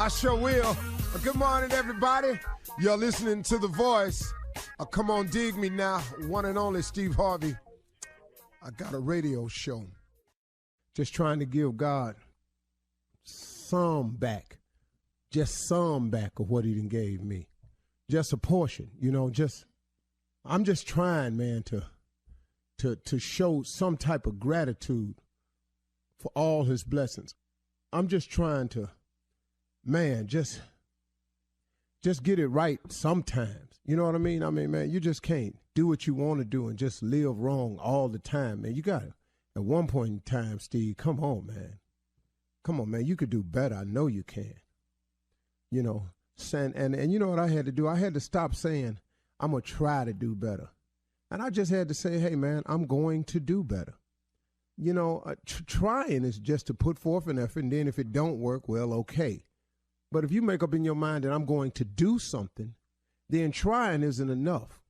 I sure will. Good morning, everybody. You're listening to The Voice. Come on, dig me now. One and only Steve Harvey. I got a radio show. Just trying to give God some back. Just some back of what he done gave me. Just a portion, I'm just trying, man, to show some type of gratitude for all his blessings. I'm just trying to, man, just get it right sometimes. You know what I mean? I mean, man, you just can't do what you want to do and just live wrong all the time, man. You got to, at one point in time, Steve, come on, man. Come on, man. You could do better. I know you can. And you know what I had to do? I had to stop saying, I'm going to try to do better. And I just had to say, hey, man, I'm going to do better. Trying is just to put forth an effort, and then if it don't work, well, okay. But if you make up in your mind that I'm going to do something, then trying isn't enough.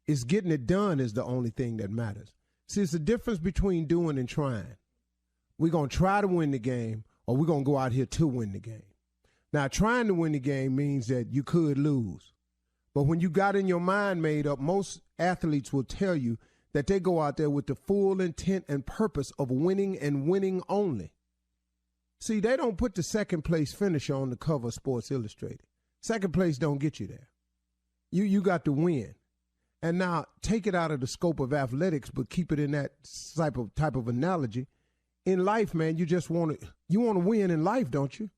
It's getting it done is the only thing that matters. See, it's the difference between doing and trying. We're going to try to win the game, or we're going to go out here to win the game. Now, trying to win the game means that you could lose. But when you got in your mind made up, most athletes will tell you that they go out there with the full intent and purpose of winning and winning only. See, they don't put the second place finisher on the cover of Sports Illustrated. Second place don't get you there. You got to win. And now take it out of the scope of athletics, but keep it in that type of analogy. In life, man, you want to win in life, don't you?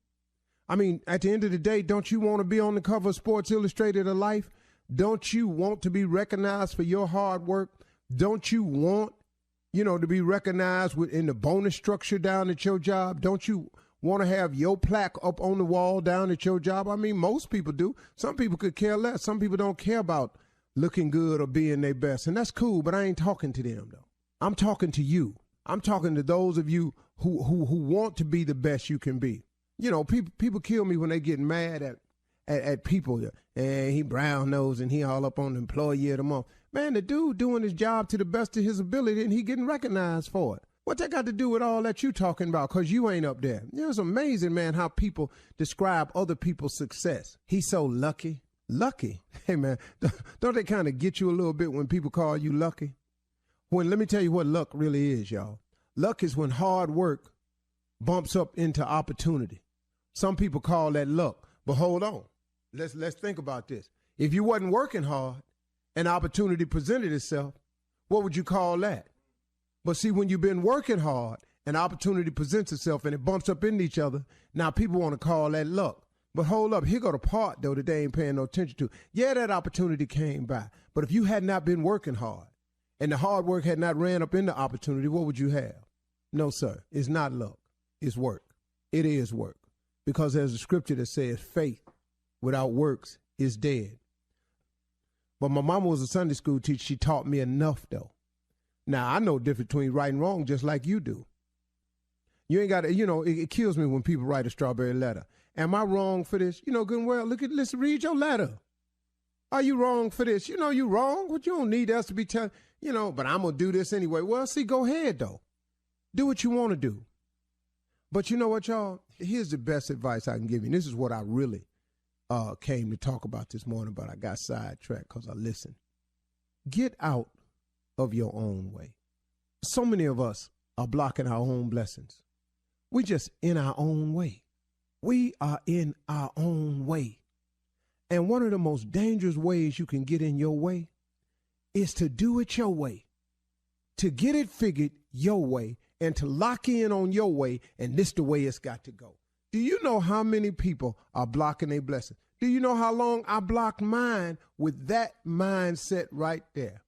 I mean, at the end of the day, don't you want to be on the cover of Sports Illustrated of life? Don't you want to be recognized for your hard work? Don't you want, to be recognized in the bonus structure down at your job? Don't you want to have your plaque up on the wall down at your job? I mean, most people do. Some people could care less. Some people don't care about looking good or being their best. And that's cool, but I ain't talking to them, though. I'm talking to you. I'm talking to those of you who want to be the best you can be. People kill me when they get mad at people. And he brown nose and he all up on the employee of the month. Man, the dude doing his job to the best of his ability and he getting recognized for it. What that got to do with all that you talking about? Because you ain't up there. It's amazing, man, how people describe other people's success. He's so lucky. Lucky? Hey, man, don't they kind of get you a little bit when people call you lucky? Let me tell you what luck really is, y'all. Luck is when hard work bumps up into opportunity. Some people call that luck. But hold on. Let's think about this. If you wasn't working hard, an opportunity presented itself, what would you call that? But see, when you've been working hard, an opportunity presents itself and it bumps up into each other, now people want to call that luck. But hold up, here go the part, though, that they ain't paying no attention to. Yeah, that opportunity came by. But if you had not been working hard and the hard work had not ran up into opportunity, what would you have? No, sir, it's not luck. It's work. It is work. Because there's a scripture that says faith without works is dead. But my mama was a Sunday school teacher. She taught me enough, though. Now, I know the difference between right and wrong just like you do. You ain't got to, it kills me when people write a strawberry letter. Am I wrong for this? Good and well, let's read your letter. Are you wrong for this? You wrong. But you don't need us to be telling, but I'm going to do this anyway. Well, see, go ahead, though. Do what you want to do. But you know what, y'all? Here's the best advice I can give you. And this is what I really came to talk about this morning, but I got sidetracked because I listened. Get out of your own way. So many of us are blocking our own blessings. We just in our own way. We are in our own way. And one of the most dangerous ways you can get in your way is to do it your way, to get it figured your way, and to lock in on your way, and this the way it's got to go. Do you know how many people are blocking their blessings? Do you know how long I blocked mine with that mindset right there?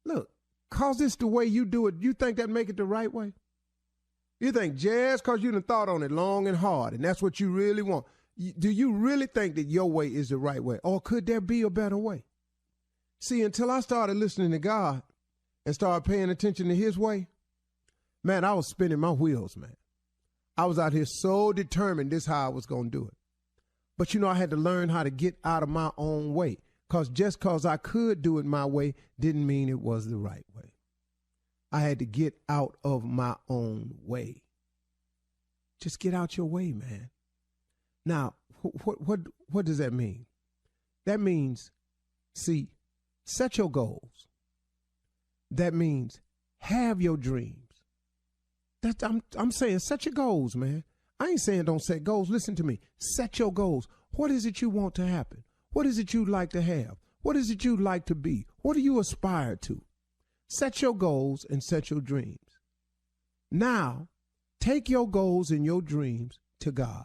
Look, cause this the way you do it, you think that make it the right way? You think just because you done thought on it long and hard, and that's what you really want, do you really think that your way is the right way? Or could there be a better way? See, until I started listening to God and started paying attention to his way, man, I was spinning my wheels, man. I was out here so determined this is how I was going to do it. But, I had to learn how to get out of my own way. Because just because I could do it my way didn't mean it was the right way. I had to get out of my own way. Just get out your way, man. Now, What does that mean? That means, see, set your goals. That means have your dreams. I'm saying set your goals, man. I ain't saying don't set goals. Listen to me. Set your goals. What is it you want to happen? What is it you'd like to have? What is it you'd like to be? What do you aspire to? Set your goals and set your dreams. Now, take your goals and your dreams to God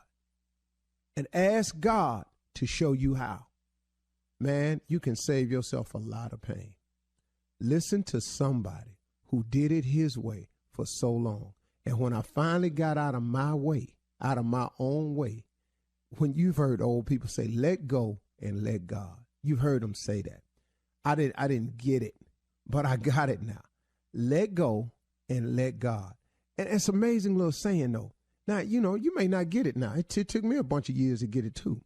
and ask God to show you how. Man, you can save yourself a lot of pain. Listen to somebody who did it his way for so long. And when I finally got out of my way, out of my own way, when you've heard old people say, let go and let God. You've heard them say that. I didn't get it, but I got it now. Let go and let God. And it's an amazing little saying, though. Now, you may not get it now. It took me a bunch of years to get it, too.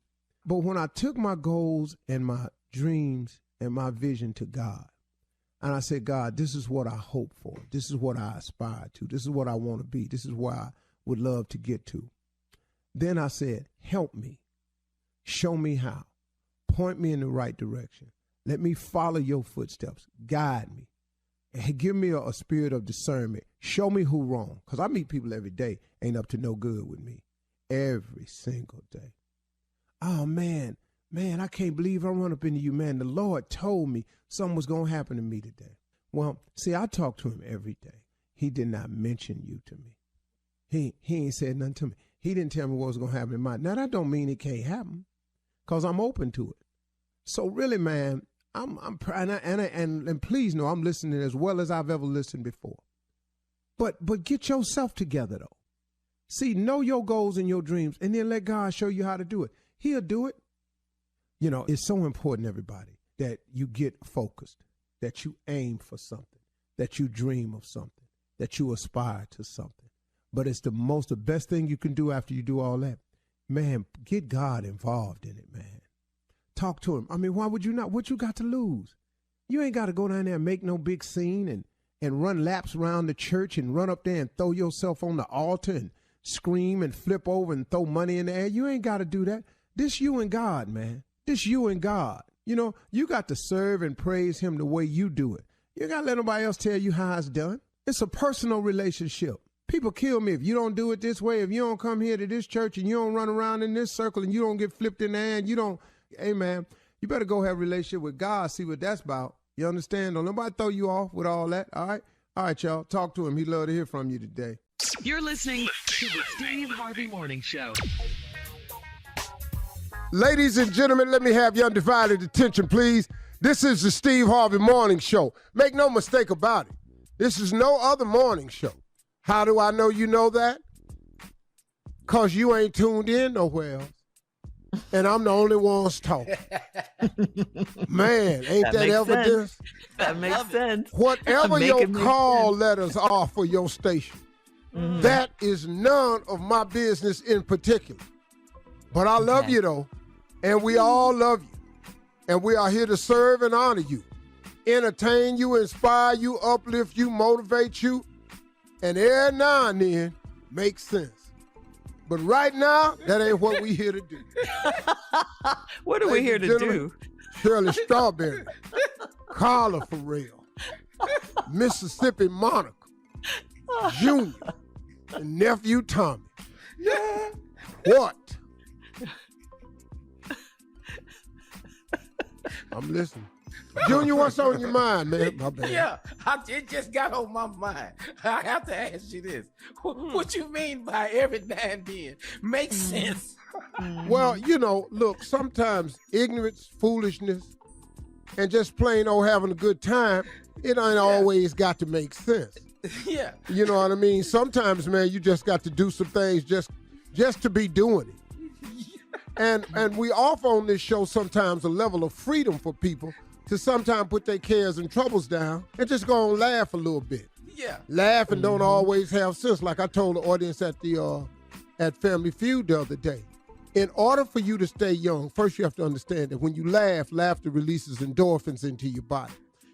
But when I took my goals and my dreams and my vision to God, and I said, God, this is what I hope for. This is what I aspire to. This is what I want to be. This is where I would love to get to. Then I said, help me. Show me how. Point me in the right direction. Let me follow your footsteps. Guide me. And give me a spirit of discernment. Show me who wrong. Because I meet people every day ain't up to no good with me. Every single day. Oh, man, I can't believe I run up into you, man. The Lord told me something was going to happen to me today. Well, see, I talk to him every day. He did not mention you to me. He ain't said nothing to me. He didn't tell me what was going to happen in my. Now, that don't mean it can't happen because I'm open to it. So really, man, and please know I'm listening as well as I've ever listened before. But get yourself together, though. See, know your goals and your dreams, and then let God show you how to do it. He'll do it. It's so important, everybody, that you get focused, that you aim for something, that you dream of something, that you aspire to something. But it's the best thing you can do after you do all that. Man, get God involved in it, man. Talk to him. I mean, why would you not? What you got to lose? You ain't got to go down there and make no big scene and run laps around the church and run up there and throw yourself on the altar and scream and flip over and throw money in the air. You ain't got to do that. This you and God, man. This you and God. You got to serve and praise him the way you do it. You got to let nobody else tell you how it's done. It's a personal relationship. People kill me if you don't do it this way, if you don't come here to this church and you don't run around in this circle and you don't get flipped in the air and you don't, hey, man, you better go have a relationship with God, see what that's about. You understand? Don't nobody throw you off with all that, all right? All right, y'all, talk to him. He'd love to hear from you today. You're listening to the Steve Harvey Morning Show. Ladies and gentlemen, let me have your undivided attention, please. This is the Steve Harvey Morning Show. Make no mistake about it. This is no other morning show. How do I know you know that? Because you ain't tuned in nowhere else. And I'm the only ones talking. Man, ain't that evidence? That makes sense. Whatever your call letters are for your station, that is none of my business in particular. But I love you, though, and we all love you. And we are here to serve and honor you, entertain you, inspire you, uplift you, motivate you, and every now and then make sense. But right now, that ain't what we here to do. What are we here to do? Shirley Strawberry, Carla Farrell, Mississippi Monica, Junior, and Nephew Tommy. Yeah. What? I'm listening. Junior, what's on your mind, man? My bad. Yeah, it just got on my mind. I have to ask you this. What you mean by every now and then? Makes sense. Well, look, sometimes ignorance, foolishness, and just plain old having a good time, it ain't always got to make sense. Yeah. You know what I mean? Sometimes, man, you just got to do some things just to be doing it. And we offer on this show sometimes a level of freedom for people to sometimes put their cares and troubles down and just go and laugh a little bit. Yeah. Laugh and don't always have sense. Like I told the audience at Family Feud the other day. In order for you to stay young, first you have to understand that when you laugh, laughter releases endorphins into your body.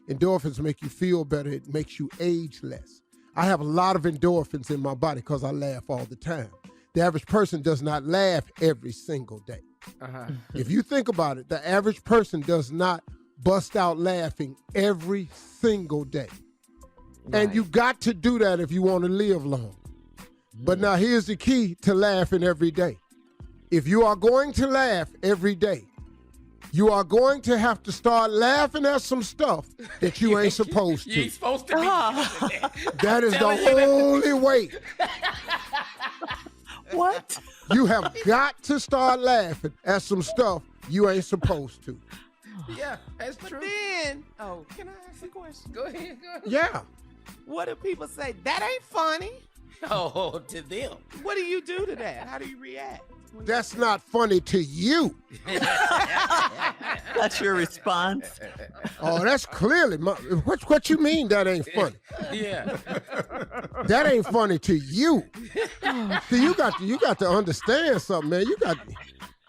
Endorphins make you feel better. It makes you age less. I have a lot of endorphins in my body because I laugh all the time. The average person does not laugh every single day. If you think about it, the average person does not bust out laughing every single day. Right. And you got to do that if you want to live long. But now here's the key to laughing every day. If you are going to laugh every day, you are going to have to start laughing at some stuff that you ain't supposed to. You ain't supposed to be. That is the only way. What? You have got to start laughing at some stuff you ain't supposed to. Yeah, that's true. Then, can I ask a question? Go ahead. Yeah. What do people say? That ain't funny. Oh, to them. What do you do to that? How do you react? That's not funny to you. That's your response. Oh, that's clearly what you mean that ain't funny? Yeah. That ain't funny to you. See, you got to understand something, man. You got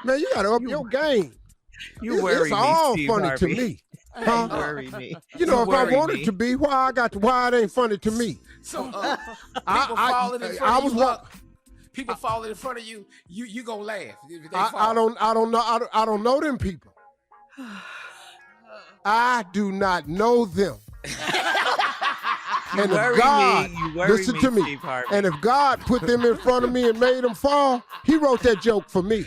to up your game. You worry it's me, all Steve funny Harvey. to me. You worry me. You know, You if I worry wanted me. to be, why it ain't funny to me? So people falling in front of you. People falling in front of you. You gonna laugh if they fall. I don't know them people. I do not know them. You and worry if God, me. You worry listen me, to me. Steve Harvey. And if God put them in front of me and made them fall, He wrote that joke for me.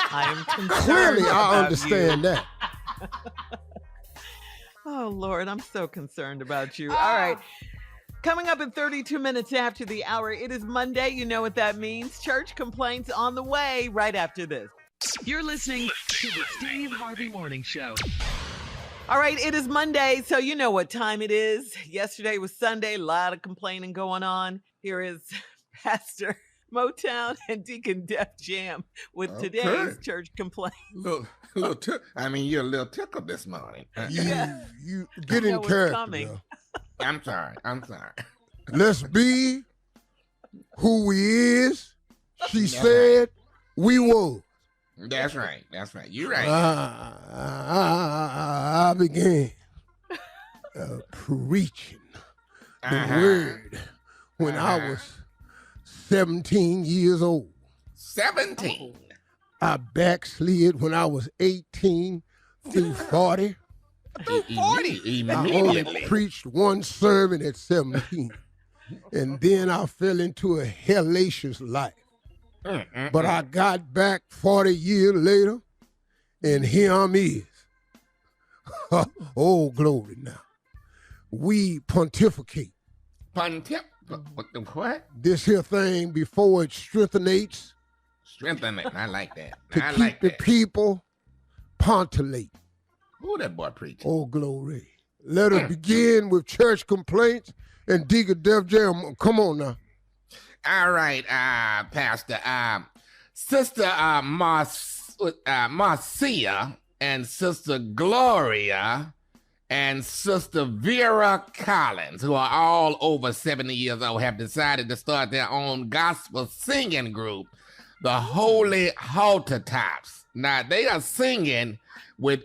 I am concerned Clearly, I about understand you. that. Oh, Lord, I'm so concerned about you. All right. Coming up in 32 minutes after the hour, it is Monday. You know what that means. Church complaints on the way right after this. You're listening to the Steve Harvey Morning Show. All right, it is Monday, so you know what time it is. Yesterday was Sunday, a lot of complaining going on. Here is Pastor Motown and Deacon Def Jam with today's church complaint. You're a little tickled this morning. You get in character, bro. I'm sorry. Let's be who we is. She said we was. That's right. You're right. I began preaching the word when I was 17 years old. 17? I backslid when I was 18 through 40. I only preached one sermon at 17. And then I fell into a hellacious life. But I got back 40 years later, and here I'm is. Oh, glory now. We pontificate. What? This here thing before it strengthenates. Strengthen it. I like that. To keep the people pontilate. Who that boy preaching? Oh, glory. Let us begin with church complaints and Deacon Def Jam. Come on now. All right, Pastor. Sister Marcia and Sister Gloria and Sister Vera Collins, who are all over 70 years old, have decided to start their own gospel singing group, the Holy Halter Tops. Now, they are singing with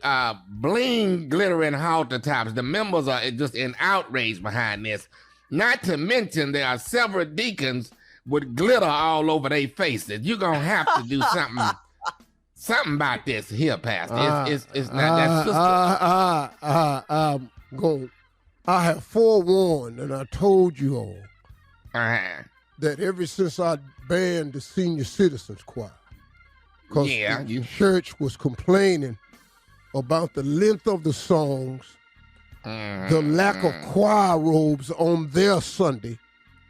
bling glittering halter tops. The members are just in outrage behind this. Not to mention there are several deacons with glitter all over their faces. You're going to have to do something about this here, Pastor. It's not that sister. I have forewarned and I told you all that ever since I banned the senior citizens choir, because the church was complaining about the length of the songs, the lack of choir robes on their Sunday.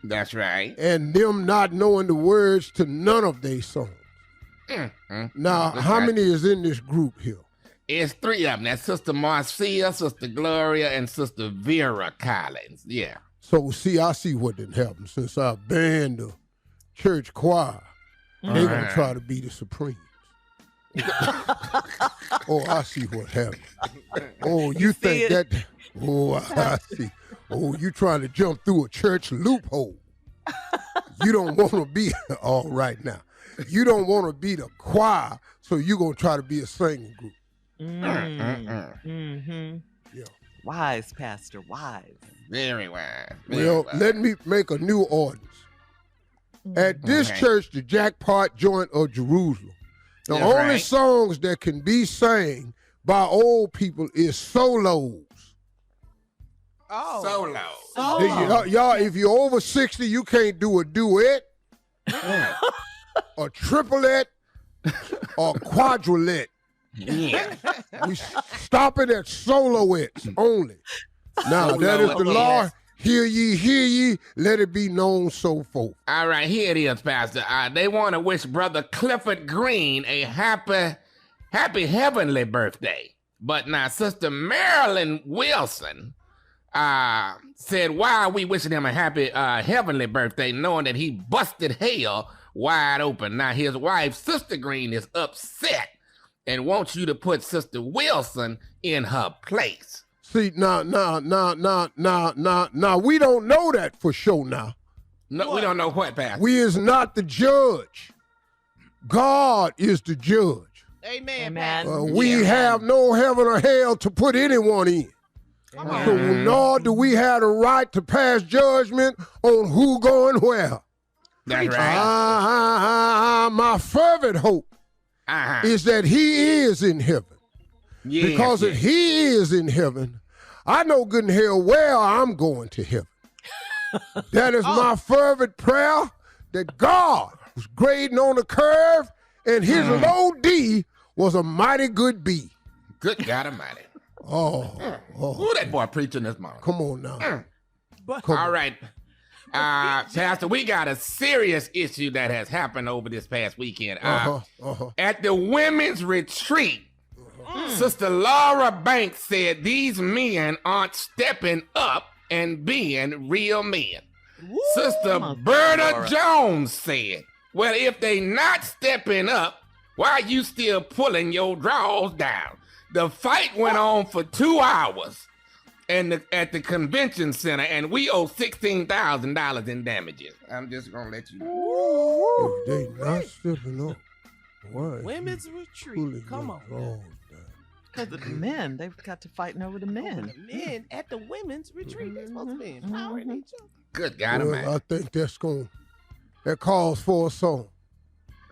That's right. And them not knowing the words to none of their songs. Now, how many is in this group here? It's 3 of them. That's Sister Marcia, Sister Gloria, and Sister Vera Collins. Yeah. So, see, I see what didn't happen. Since I banned the church choir, they going to try to be the Supremes. Oh, I see what happened. Oh, you think that... Oh, I see. Oh, you trying to jump through a church loophole. You don't want to be... All right, now. You don't want to be the choir, so you're going to try to be a singing group. Mm-hmm. Yeah. Wise, Pastor, wise. Very wise. Let me make a new ordinance. At this church, the Jackpot Joint of Jerusalem, the That's only right. songs that can be sang by old people is solos. Oh. Solo. Y'all, if you're over 60, you can't do a duet, a triplet, or quadrulet. Yeah. We stop it at soloettes only. Now, that is the Solo, law. yes. Hear ye, let it be known so forth. All right, here it is, Pastor. They want to wish Brother Clifford Green a happy heavenly birthday. But now, Sister Marilyn Wilson said, why are we wishing him a happy heavenly birthday, knowing that he busted hell wide open? Now, his wife, Sister Green, is upset and wants you to put Sister Wilson in her place. See, now, we don't know that for sure now. No, we don't know what, Pastor. We is not the judge. God is the judge. Amen. Amen. We have no heaven or hell to put anyone in. So nor do we have the right to pass judgment on who going where. That's right. My fervent hope is that he is in heaven. Yes, Because if he is in heaven, I know good and hell well I'm going to heaven. That is my fervent prayer, that God was grading on the curve and his low D was a mighty good B. Good God Almighty. Who that boy preaching this morning? Come on now. All right. Pastor, we got a serious issue that has happened over this past weekend. At the women's retreat, Sister Laura Banks said these men aren't stepping up and being real men. Sister Berta Jones said, well, if they not stepping up, why are you still pulling your drawers down? The fight went on for 2 hours at the convention center, and we owe $16,000 in damages. I'm just going to let you know. If they not stepping up, why? Women's retreat. Come on. Because of the men. They've got to fighting over the men. The men at the women's retreat. They're supposed to be empowering each other. Good God Almighty. I think that calls for a song.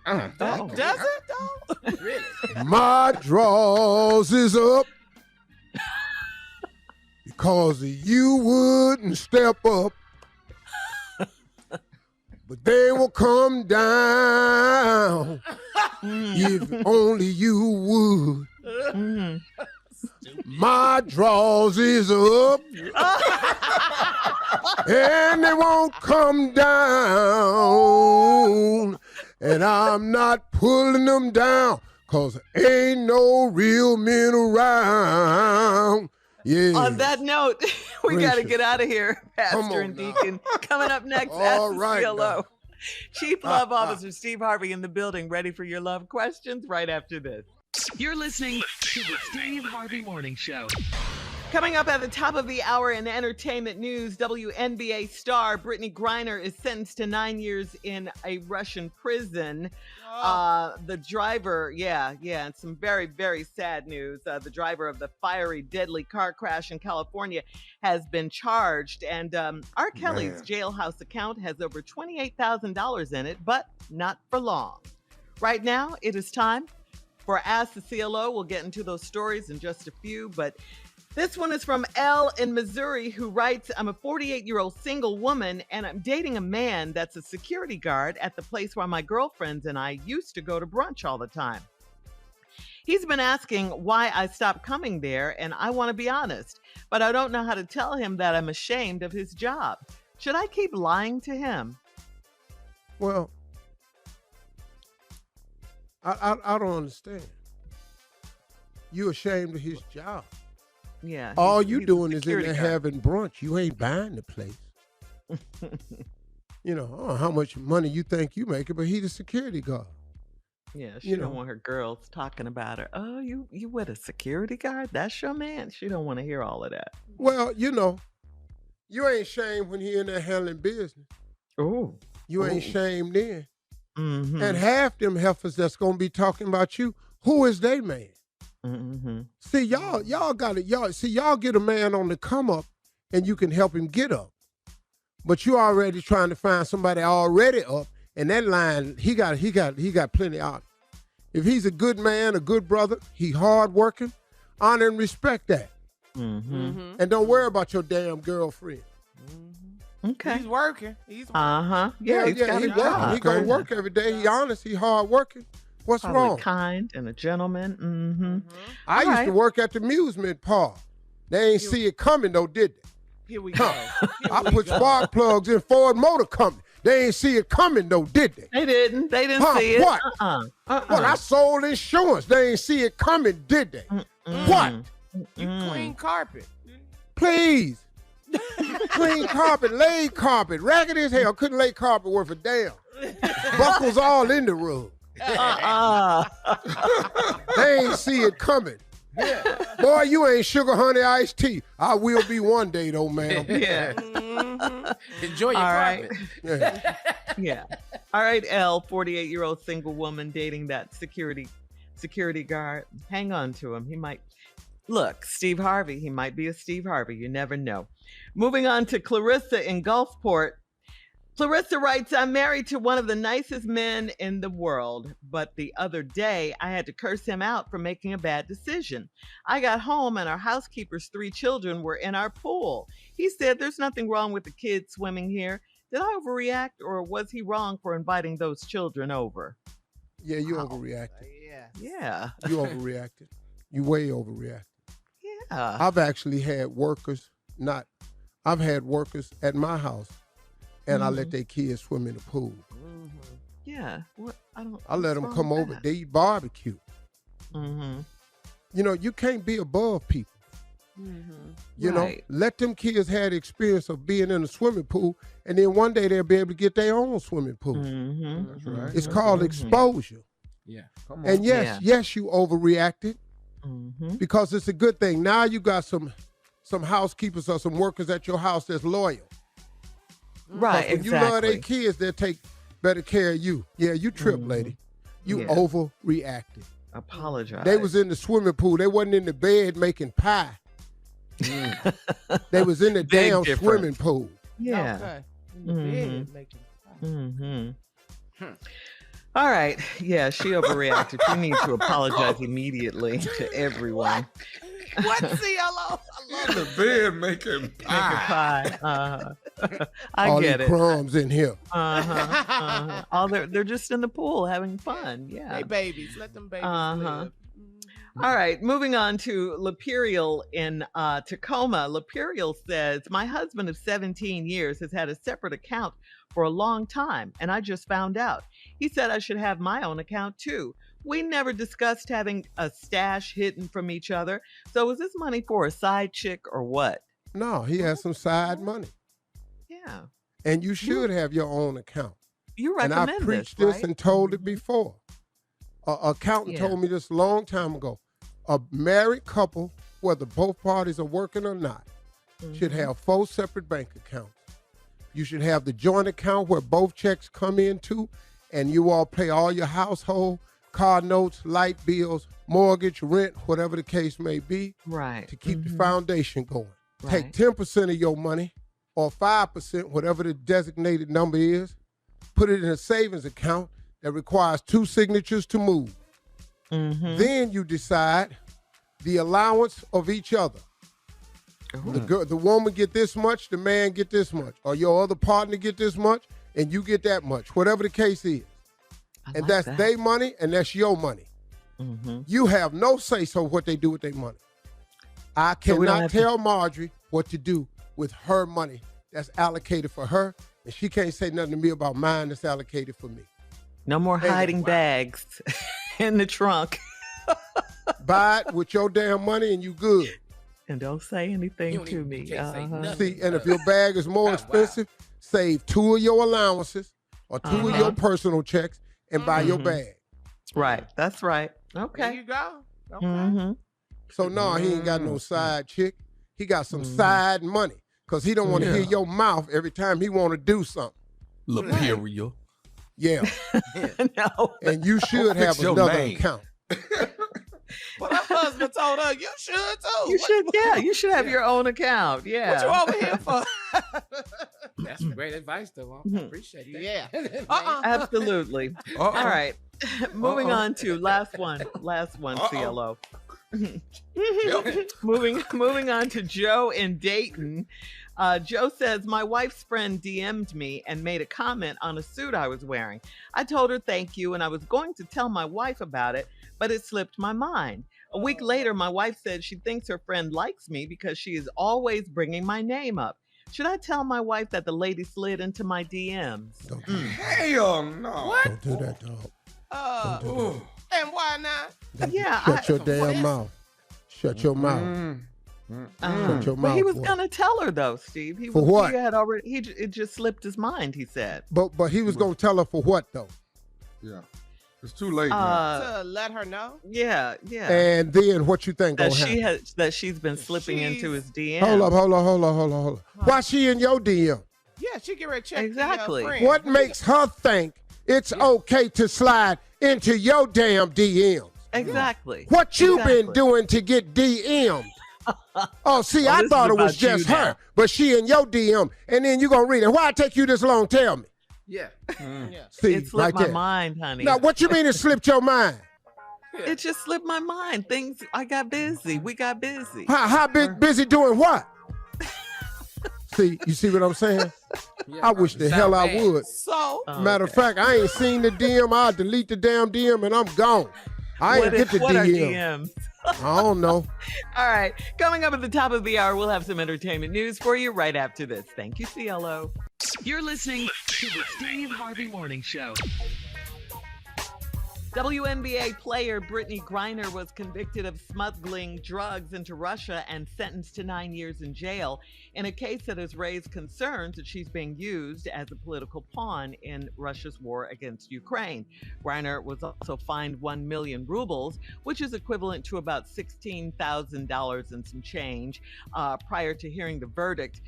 Does it, though? Really? My draws is up because you wouldn't step up, but they will come down if only you would. My draws is up and they won't come down, and I'm not pulling them down because ain't no real men around. Yeah. On that note, we got to get out of here, Pastor and Deacon. Coming up next, Ask the CLO. Chief Love Officer Steve Harvey in the building, ready for your love questions right after this. You're listening to the Steve Harvey Morning Show. Coming up at the top of the hour in entertainment news, WNBA star Brittney Griner is sentenced to 9 years in a Russian prison. The driver, and some very, very sad news. The driver of the fiery, deadly car crash in California has been charged. And R. Kelly's jailhouse account has over $28,000 in it, but not for long. Right now, it is time for Ask the CLO. We'll get into those stories in just a few, but this one is from Elle in Missouri, who writes, I'm a 48-year-old single woman, and I'm dating a man that's a security guard at the place where my girlfriends and I used to go to brunch all the time. He's been asking why I stopped coming there, and I want to be honest, but I don't know how to tell him that I'm ashamed of his job. Should I keep lying to him? Well, I don't understand. You ashamed of his job. Yeah. All you doing is in security there guard. having brunch. You ain't buying the place. You know, I don't know how much money you think you making, but he the security guard. Yeah, she don't want her girls talking about her. Oh, you with a security guard? That's your man? She don't want to hear all of that. Well, you know, you ain't shamed when he in there handling business. Oh. You ain't shamed then. Mm-hmm. And half them heifers that's gonna be talking about you, who is they man? Mm-hmm. See, y'all got it. Y'all get a man on the come up and you can help him get up. But you already trying to find somebody already up And that line, he got plenty out. If he's a good man, a good brother, he hard working, honor and respect that. Mm-hmm. And don't worry about your damn girlfriend. Okay. He's working. Yeah, he's got a he job. He gonna work every day. He honest. He hard working. What's Probably wrong? kind and a gentleman. Mm-hmm. I used to work at the amusement park. They ain't see it coming though, did they? Here we go. I put spark plugs in Ford Motor Company. They ain't see it coming though, did they? They didn't see it. What? What? I sold insurance. They ain't see it coming, did they? What? You clean carpet. Please. Clean carpet, laid carpet, raggedy as hell. Couldn't lay carpet worth a damn. Buckles all in the room. They ain't see it coming. Boy, you ain't sugar honey iced tea. I will be one day though, ma'am. Yeah. Enjoy your carpet. Yeah. All right, L, 48-year-old single woman dating that security guard. Hang on to him. He might. Look, Steve Harvey. He might be a Steve Harvey. You never know. Moving on to Clarissa in Gulfport. Clarissa writes, I'm married to one of the nicest men in the world, but the other day I had to curse him out for making a bad decision. I got home and our housekeeper's 3 children were in our pool. He said there's nothing wrong with the kids swimming here. Did I overreact, or was he wrong for inviting those children over? Yeah, you overreacted. Yeah. You overreacted. You way overreacted. Yeah. I've actually had workers, I've had workers at my house, and I let their kids swim in the pool. Yeah. What? I let them come over. They eat barbecue. You know, you can't be above people. You know, let them kids have the experience of being in a swimming pool, and then one day they'll be able to get their own swimming pool. That's right. It's called exposure. Yeah. Come on. And yes, you overreacted because it's a good thing. Now you got some housekeepers or some workers at your house that's loyal. Right, when you love their kids, they'll take better care of you. Yeah, you tripped, lady. You overreacted. Apologize. They was in the swimming pool. They wasn't in the bed making pie. They was in the damn swimming pool. Yeah. Okay. In the bed making pie. All right. Yeah, she overreacted. You need to apologize immediately to everyone. What, CLO? I love the bed making pie. I get it. Crumbs in here. All they're just in the pool having fun. Yeah. They babies. Let them babies live. All right, moving on to Laperial in Tacoma. Laperial says, my husband of 17 years has had a separate account for a long time, and I just found out. He said I should have my own account too. We never discussed having a stash hidden from each other. So is this money for a side chick or what? No, he has some side money. Yeah. And you should have your own account. You and recommend I preached this right? and told it before. An accountant told me this a long time ago. A married couple, whether both parties are working or not, should have 4 separate bank accounts. You should have the joint account where both checks come into, and you all pay all your household, car notes, light bills, mortgage, rent, whatever the case may be, right? To keep the foundation going. Right. Take 10% of your money or 5%, whatever the designated number is, put it in a savings account that requires 2 signatures to move. Then you decide the allowance of each other. The woman get this much, the man get this much, or your other partner get this much, and you get that much, whatever the case is. And that's their money, and that's your money. You have no say-so what they do with their money. I cannot tell Marjorie what to do with her money that's allocated for her, and she can't say nothing to me about mine that's allocated for me. No more hiding bags in the trunk. Buy it with your damn money and you good. And don't say anything to me. See, and if your bag is more expensive, save 2 of your allowances or 2 of your personal checks and buy your bag. Right. That's right. Okay. There you go. Okay. So no, he ain't got no side chick. He got some side money because he don't want to hear your mouth every time he want to do something. Laperial. Yeah. No. And you should have another account. But her husband told her, you should too. You should have your own account. Yeah. What you over here for? That's great advice, though. I appreciate that. Yeah. Uh-uh. Absolutely. All right. Moving on to last one, CLO. moving on to Joe in Dayton. Joe says, my wife's friend DM'd me and made a comment on a suit I was wearing. I told her thank you, and I was going to tell my wife about it, but it slipped my mind. A week later, my wife said she thinks her friend likes me because she is always bringing my name up. Should I tell my wife that the lady slid into my DMs? Don't do that. Hell no. What? Don't do that, dog. Don't do that. And why not? Yeah, Shut your damn mouth. Shut your mouth. Shut your But mouth. he was boy. gonna tell her though, Steve. For what? He had already. It just slipped his mind. He said. But he was gonna tell her for what though? Yeah. It's too late now. To let her know? Yeah. And then what you think That gonna happen? that she's been slipping into his DM. Hold up. Why she in your DM? Yeah, she get ready to check Exactly. the friend. What makes her think it's okay to slide into your damn DMs? Exactly. What you been doing to get DM'd? Oh, see, I this thought is it was about you just now. her, but she in your DM, and then you gonna read it. Why it take you this long? Tell me. Yeah. See, It slipped right my there. mind, honey. Now, what you mean it slipped your mind? It just slipped my mind. I got busy. We got busy. How busy doing what? You see what I'm saying? I wish the hell I would. So, Matter of fact, I ain't seen the DM. I'll delete the damn DM and I'm gone. I ain't get the what are DM. DMs? I don't know. All right. Coming up at the top of the hour, we'll have some entertainment news for you right after this. Thank you, CLO. You're listening to the Steve Harvey Morning Show. WNBA player Brittney Griner was convicted of smuggling drugs into Russia and sentenced to 9 years in jail in a case that has raised concerns that she's being used as a political pawn in Russia's war against Ukraine. Griner was also fined 1 million rubles, which is equivalent to about $16,000 and some change. Prior to hearing the verdict,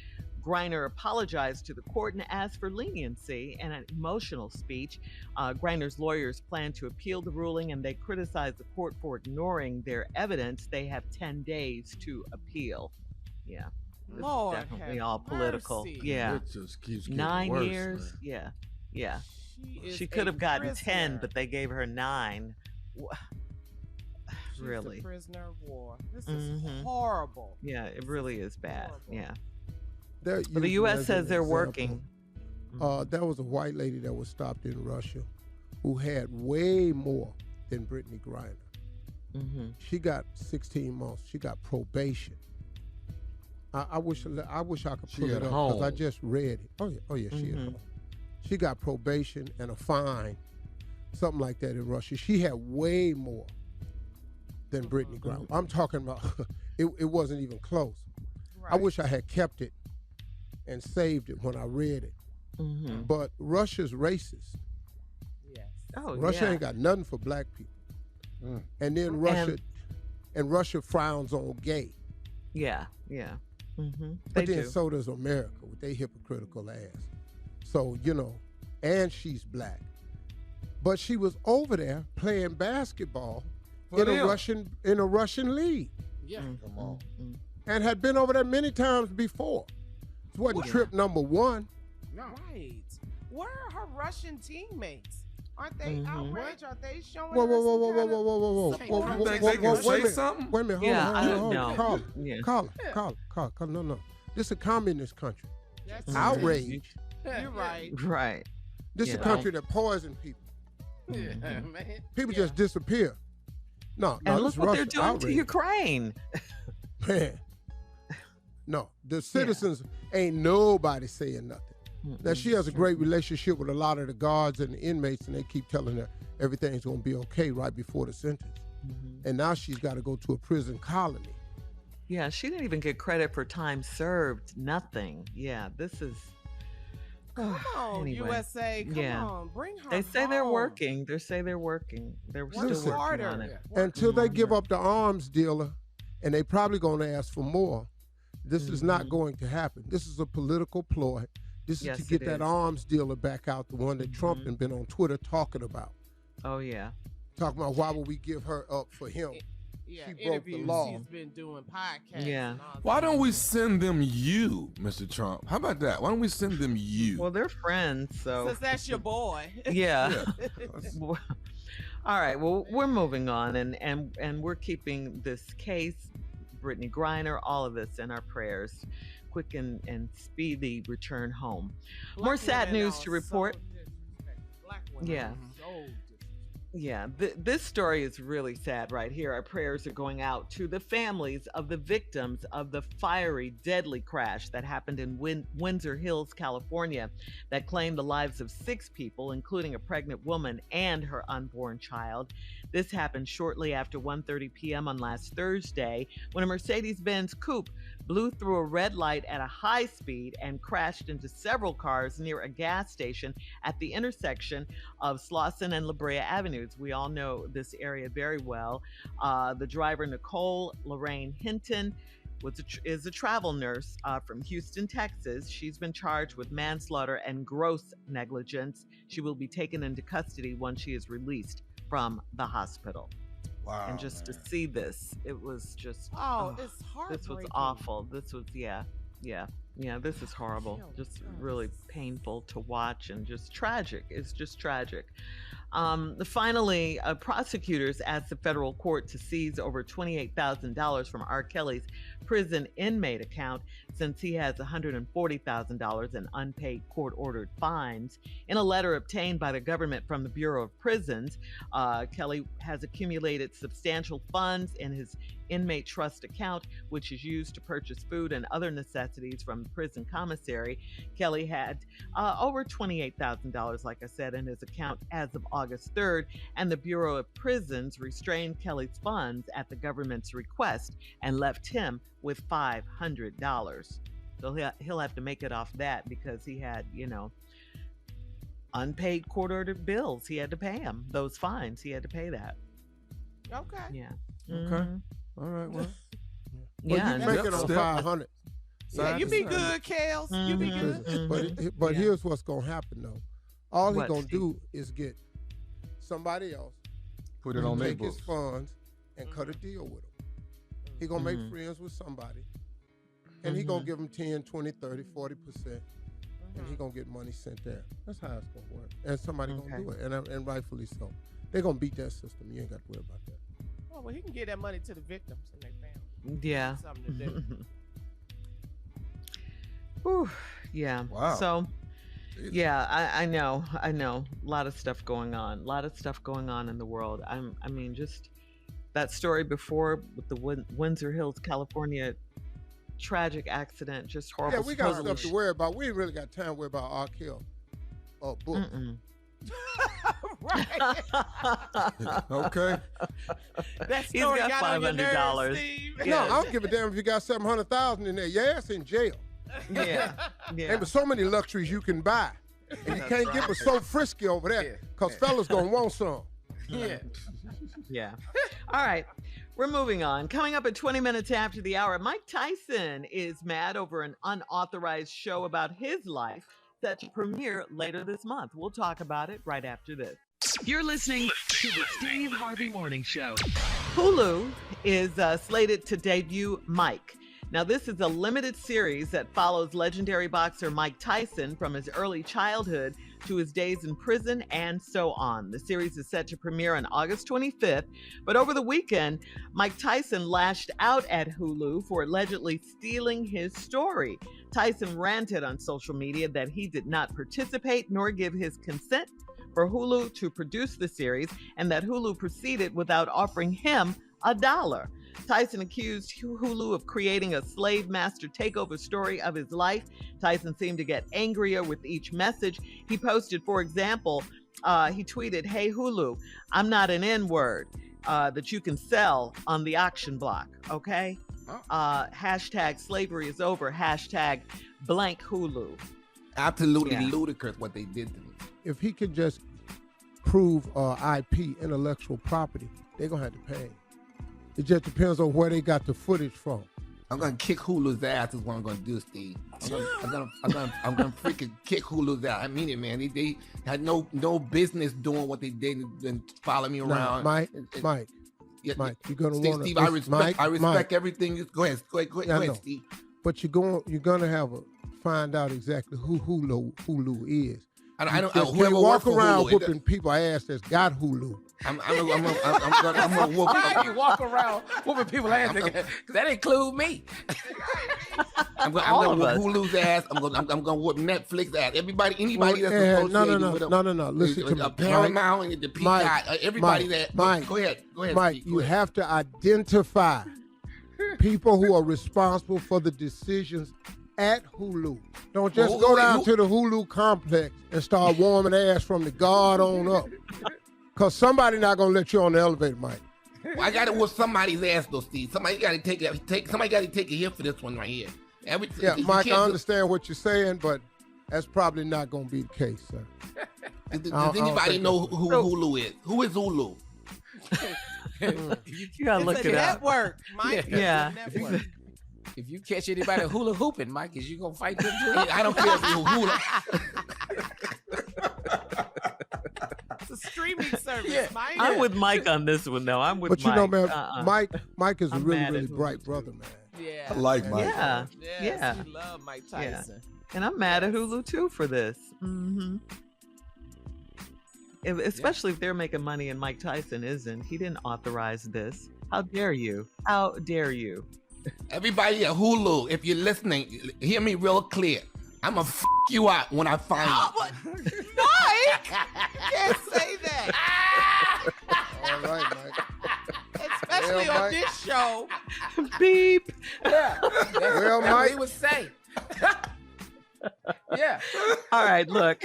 Griner apologized to the court and asked for leniency in an emotional speech. Griner's lawyers plan to appeal the ruling, and they criticize the court for ignoring their evidence. They have 10 days to appeal. Yeah, this Lord is definitely have all political. mercy. Yeah, It just keeps getting 9 worse, years. man. Yeah. is She could a have gotten prisoner. 10, but they gave her 9. She's Really? a prisoner of war. This Mhm. is horrible. Yeah, it really is bad. Horrible. Yeah, They're but the using U.S. as says an they're example, working. There was a white lady that was stopped in Russia who had way more than Brittney Griner. Mm-hmm. She got 16 months. She got probation. I wish I could She pull at it up because I home. just read it. Oh yeah, she at Mhm. home. She got probation and a fine, something like that in Russia. She had way more than Brittney Griner. I'm talking about it wasn't even close. I Right. wish I had kept it and saved it when I read it. Mm-hmm. But Russia's racist. Yes. Oh, Russia yeah. ain't got nothing for black people. Mm. And then Russia frowns on gay. Yeah. Mm-hmm. But They then do. so does America with their hypocritical ass. So, and she's black. But she was over there playing basketball For in a them. Russian league Yeah. Come on. Mm-hmm. and had been over there many times before. It wasn't trip number one. No. Right. Where are her Russian teammates? Aren't they Mhm. outraged? Are they showing Whoa, her whoa, whoa, some whoa, whoa, kind whoa, of whoa, whoa, whoa, support? whoa, You whoa, think whoa, they can whoa, say wait a minute. something? Wait a minute, hold Yeah, on, I hold don't on, know. Carla, Yeah. Carla, no. This is a communist country. That's Mhm. Outrage. You're right. Right. This is Yeah. a country that poison people. Yeah, man. People Yeah. just disappear. No, And this look what they're Russia doing to outrage. Ukraine. Man. No, the citizens ain't nobody saying nothing. Now, she has a great relationship with a lot of the guards and the inmates, and they keep telling her everything's going to be okay right before the sentence. Mhm. And now she's got to go to a prison colony. Yeah, she didn't even get credit for time served. Nothing. Yeah, this is. Come on, Anyway. USA. Come Yeah. on. Bring her They say they're home. working. They're working. They're Work still working harder. on it. Until they give up the arms dealer, and they probably going to ask for more, this is not going to happen. This is a political ploy. This is Yes, to get it that is. arms dealer back out, the one that Trump Mhm. had been on Twitter talking about. Oh yeah. Talking about why would we give her up for him? Yeah, she broke the interviews law. he's been doing podcasts. Yeah. And all Why that. don't we send them you, Mr. Trump? How about that? Why don't we send them you? Well, they're friends, so Since that's your boy. yeah. Let's- All right. Well, we're moving on, and we're keeping this case, Brittney Griner, all of this in our prayers. Quick and speedy return home. Black More sad women news are to report. so disrespectful. Black women Yeah. are so disrespectful. Yeah, this story is really sad right here. Our prayers are going out to the families of the victims of the fiery, deadly crash that happened in Windsor Hills, California, that claimed the lives of 6 people, including a pregnant woman and her unborn child. This happened shortly after 1:30 p.m. on last Thursday when a Mercedes-Benz coupe blew through a red light at a high speed and crashed into several cars near a gas station at the intersection of Slauson and La Brea Avenues. We all know this area very well. The driver, Nicole Lorraine Hinton, is a travel nurse from Houston, Texas. She's been charged with manslaughter and gross negligence. She will be taken into custody once she is released from the hospital. Wow. And just to see this, it was just Oh, oh, it's heartbreaking. this was awful. This was yeah, this is horrible. Just really painful to watch and just tragic. It's just tragic. Finally, prosecutors asked the federal court to seize over $28,000 from R. Kelly's prison inmate account since he has $140,000 in unpaid court-ordered fines. In a letter obtained by the government from the Bureau of Prisons, Kelly has accumulated substantial funds in his inmate trust account, which is used to purchase food and other necessities from the prison commissary. Kelly had over $28,000, like I said, in his account as of August 3rd, and the Bureau of Prisons restrained Kelly's funds at the government's request and left him with $500. So he'll have to make it off that because he had, unpaid court-ordered bills. He had to pay him. Those fines, he had to pay that. Okay. Yeah. Okay. All right. Well, Yeah. you and- make it on 500. Yeah, you be good, Kels. You be good. But Yeah. here's what's gonna happen though. All What, he's gonna Steve? do is get somebody else put it to on their take his books. funds and cut a deal with him. He gonna make friends with somebody, and he gonna give him 10, 20, 30, 40%, and he gonna get money sent there. That's how it's gonna work. And somebody gonna Okay. do it, and rightfully so. They're gonna beat that system. You ain't got to worry about that. Oh, well, he can give that money to the victims and their family. Yeah. Something to do. Whew, yeah. Wow. So, Jesus. yeah, I know. A lot of stuff going on. A lot of stuff going on in the world. I mean, just that story before with the Windsor Hills, California tragic accident. Just horrible. Yeah, we got supposedly stuff to worry about. We ain't really got time to worry about R. Kelly or book. Mm-mm. Right. Okay. That He's story got got on your $500. nerves, Steve. Yeah. No, I don't give a damn if you got 700,000 in there. Your ass in jail. Yeah. Yeah. There were so many luxuries you can buy, and you can't get but so frisky over there, cause fellas gonna want some. Yeah. Yeah. All right. We're moving on. Coming up at 20 minutes after the hour, Mike Tyson is mad over an unauthorized show about his life set to premiere later this month. We'll talk about it right after this. You're listening to the Steve Harvey Morning Show. Hulu is slated to debut Mike. Now, this is a limited series that follows legendary boxer Mike Tyson from his early childhood to his days in prison and so on. The series is set to premiere on August 25th, but over the weekend, Mike Tyson lashed out at Hulu for allegedly stealing his story. Tyson ranted on social media that he did not participate nor give his consent for Hulu to produce the series, and that Hulu proceeded without offering him $1. Tyson accused Hulu of creating a slave master takeover story of his life. Tyson seemed to get angrier with each message he posted. For example, he tweeted, "Hey Hulu, I'm not an N-word that you can sell on the auction block, okay? Hashtag slavery is over, hashtag blank Hulu." Absolutely Yeah. ludicrous what they did to me. If he can just prove IP, intellectual property, they're gonna have to pay. It just depends on where they got the footage from. I'm gonna kick Hulu's ass is what I'm gonna do, Steve. I'm gonna freaking kick Hulu's ass. I mean it, man. They had no business doing what they did and follow me Now, around. Mike, Mike, you're gonna Steve, want to. Steve, I respect everything. Go ahead, Steve. But you're gonna find out exactly who Hulu is. I don't. You can't walk around whooping people's ass that's got Hulu. I'm gonna whoop. Why you walk around whooping people's ass? Because that include me. I'm gonna whoop Hulu's ass. I'm gonna whoop Netflix ass. Anybody that's associated with them. No. Listen to me. Paramount and the Peacock. Everybody that. Mike, go ahead. Mike, Steve, you have to identify people who are responsible for the decisions at Hulu. Don't just go down to the Hulu complex and start warming ass from the guard on up. Because somebody not going to let you on the elevator, Mike. Well, I got to whoop somebody's ass, though, Steve. Somebody got to take a hit for this one right here. Mike, I understand what you're saying, but that's probably not going to be the case, sir. Does anybody know who Hulu is? Who is Hulu? You got to look it up. Network, Mike. Yeah. Network. If you catch anybody hula hooping, Mike, is you gonna fight them too? I don't care if you hula. It's a streaming service, Mike. I'm with Mike on this one, though. I'm with But Mike. you know, man, Mike is a I'm really, mad really at Hulu. bright brother, man. Yeah. I like Mike. Yeah. Yes, Yeah. we love Mike Tyson. And I'm mad at Hulu, too, for this. Mm-hmm. Especially if they're making money and Mike Tyson isn't. He didn't authorize this. How dare you? How dare you? Everybody at Hulu, if you're listening, hear me real clear. I'm going to you out when I find you. Mike! Can't say that. All right, Mike. Especially Well, on Mike. this show. Beep. Yeah. Well, That's what Mike. he would say. Yeah. All right, look.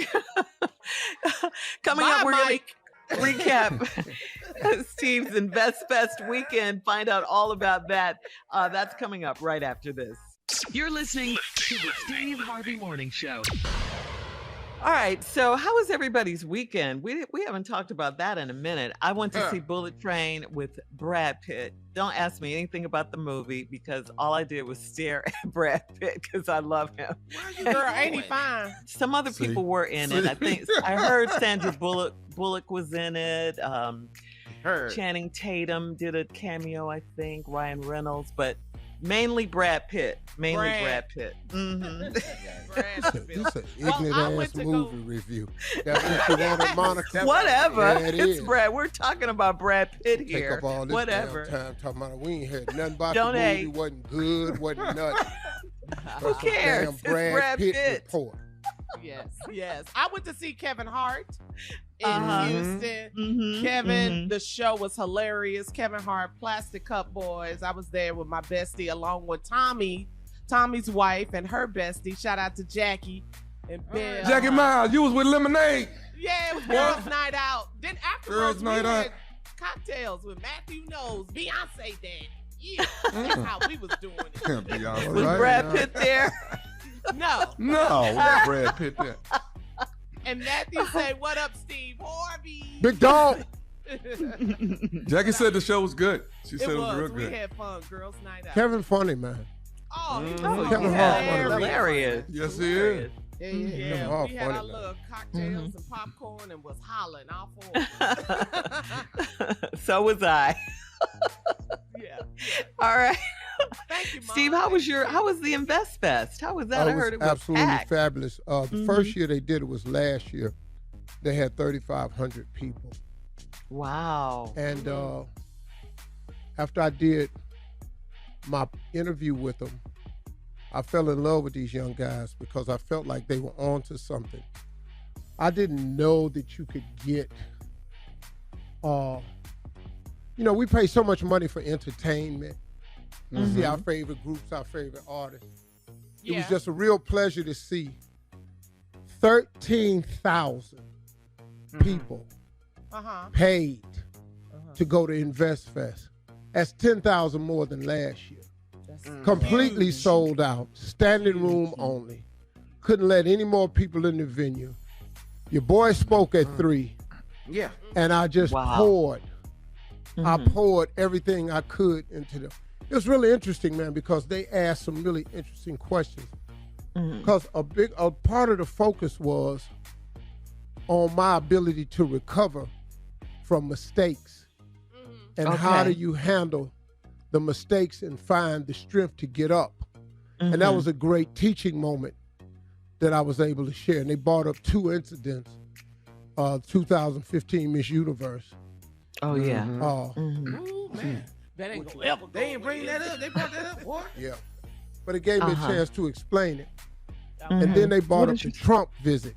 Coming Bye, up, we're going Mike. to recap Steve's Invest Fest weekend, find out all about that. That's coming up right after this. You're listening to the Steve Harvey Morning Show. All right, so how was everybody's weekend? We haven't talked about that in a minute. I went to see Bullet Train with Brad Pitt. Don't ask me anything about the movie because all I did was stare at Brad Pitt because I love him. Girl, ain't he fine? Some other people were in it. I heard Sandra Bullock was in it. Channing Tatum did a cameo, I think. Ryan Reynolds, but mainly Brad Pitt. Brad Pitt. Mm-hmm. This is an ignorant ass movie review. That's what you wanted, Monica. Whatever. Yeah, it It's is. Brad. We're talking about Brad Pitt Take here. up all this Whatever. damn time talking about it. We ain't heard nothing about Don't the movie. hate. Wasn't good. Wasn't nothing. Who cares? Damn It's Brad Pitt Pitt. report. Yes. I went to see Kevin Hart in Uh-huh. Houston. Mm-hmm, Kevin, the show was hilarious. Kevin Hart, Plastic Cup Boys. I was there with my bestie along with Tommy's wife and her bestie. Shout out to Jackie and Bill. Jackie Miles, you was with Lemonade. Yeah, it was girls' night out. Then afterwards, Girls' night we out. had cocktails with Matthew Knowles, Beyonce Daddy. Yeah, that's how we was doing it. Beyonce. Was Right. Brad Pitt there? No. No, we got Brad Pitt there. And Matthew said, "What up, Steve Harvey?" Big dog. Jackie said the show was good. She said it was real We good. had fun. Girls' night out. Kevin funny, man. Oh, he was Oh, Kevin yeah. Hart, Hilarious. Yes, he is. Yeah, Kevin Hart we had our funny, little cocktails and popcorn and was hollering all four. So was I. Yeah. All right. Thank you, Mom. Steve, how was the Invest Fest? How was that? I heard it was absolutely packed. fabulous. The first year they did it was last year. They had 3,500 people. Wow. And after I did my interview with them, I fell in love with these young guys because I felt like they were on to something. I didn't know that you could get, we pay so much money for entertainment. See our favorite groups, our favorite artists. It was just a real pleasure to see 13,000 people paid to go to Invest Fest. That's 10,000 more than last year. Completely sold out, standing room only. Couldn't let any more people in the venue. Your boy spoke at 3. Yeah. And I just poured. I poured everything I could into them. It was really interesting, man, because they asked some really interesting questions. Because a part of the focus was on my ability to recover from mistakes and how do you handle the mistakes and find the strength to get up. And that was a great teaching moment that I was able to share. And they brought up 2 incidents, 2015 Miss Universe. Oh, yeah. Ooh, man. That ain't gonna ever. They ain't bring that up. They brought that up, boy. Yeah. But it gave me a chance to explain it. And then they brought up the Trump visit.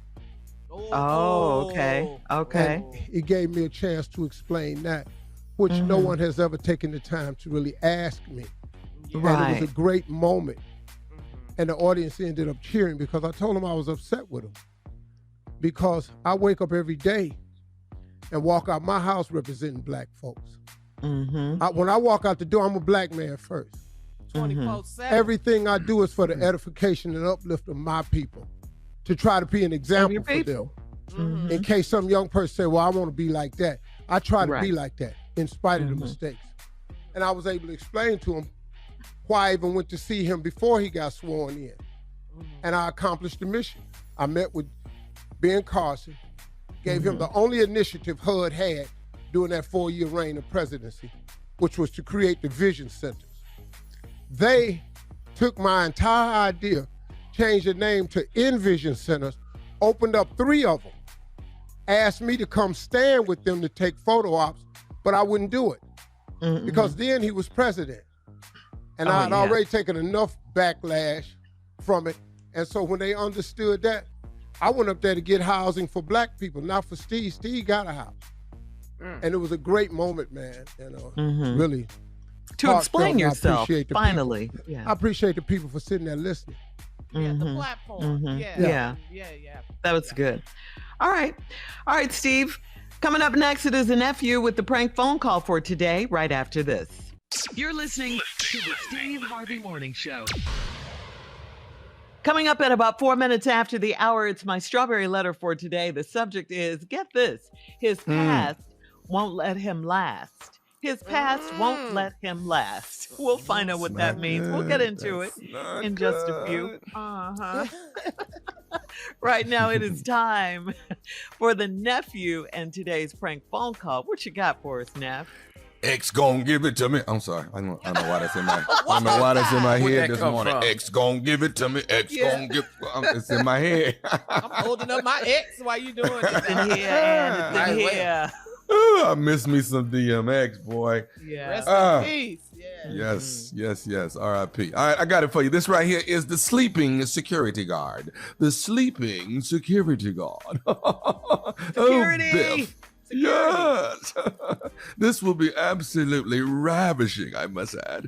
Oh, okay. Okay. And it gave me a chance to explain that, which no one has ever taken the time to really ask me. Right. And it was a great moment. And the audience ended up cheering because I told them I was upset with them. Because I wake up every day and walk out my house representing black folks. When I walk out the door, I'm a black man first. 24/7. Everything I do is for the edification and uplift of my people, to try to be an example for them. In case some young person say, well, I want to be like that. I try to be like that in spite of the mistakes. And I was able to explain to him why I even went to see him before he got sworn in. And I accomplished the mission. I met with Ben Carson, gave him the only initiative HUD had during that 4-year reign of presidency, which was to create the vision centers. They took my entire idea, changed the name to Envision Centers, opened up 3 of them, asked me to come stand with them to take photo ops, but I wouldn't do it because then he was president. And I had already taken enough backlash from it. And so when they understood that, I went up there to get housing for black people, not for Steve. Steve got a house. And it was a great moment, man. Really. To explain yourself, I finally. Yeah. I appreciate the people for sitting there listening. Yeah, the platform. Yeah. That was good. All right, Steve. Coming up next, it is a nephew with the prank phone call for today, right after this. You're listening to the Steve Harvey Morning Show. Coming up at about 4 minutes after the hour, it's my strawberry letter for today. The subject is, get this, his past won't let him last. His past won't let him last. We'll find out what that means. We'll get into it in just a few. Right now, it is time for the nephew and today's prank phone call. What you got for us, Neff? X gon' give it to me. I'm sorry. I don't know why that's in my. I don't know why that's in my head this morning. From? X gon' give it to me. X gon' give. It's in my head. I'm holding up my X while you doing it. It's in here, and it's in here. Ooh, I miss me some DMX, boy. Yeah. Rest in peace. Yeah. Yes. R.I.P. All right, I got it for you. This right here is the sleeping security guard. The sleeping security guard. Security. Oh, Biff. Yes. This will be absolutely ravishing, I must add.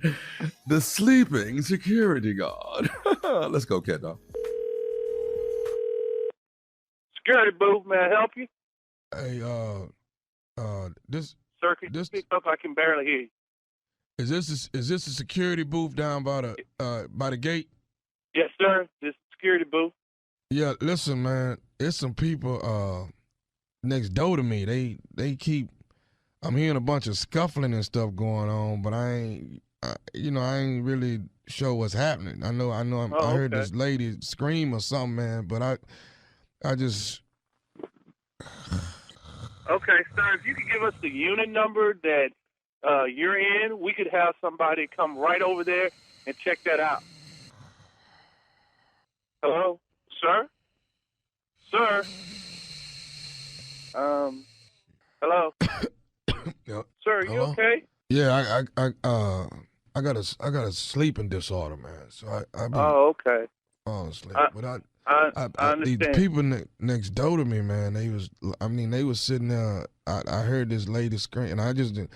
The sleeping security guard. Let's go, kid dog. Security booth, may I help you? Hey, this Sir, can you speak up? I can barely hear you. Is this a security booth down by the gate? Yes, sir. This is security booth. Yeah, listen, man. It's some people next door to me. They keep. I'm hearing a bunch of scuffling and stuff going on, but I ain't really sure what's happening. I heard this lady scream or something, man. But I just. Okay, sir. If you could give us the unit number that you're in, we could have somebody come right over there and check that out. Hello, sir. Sir. Hello. Yep. Sir, are you okay? Yeah, I got a sleeping disorder, man. So I be okay. falling asleep. But I understand. These people next door to me, man, they was sitting there. I heard this lady scream, and I didn't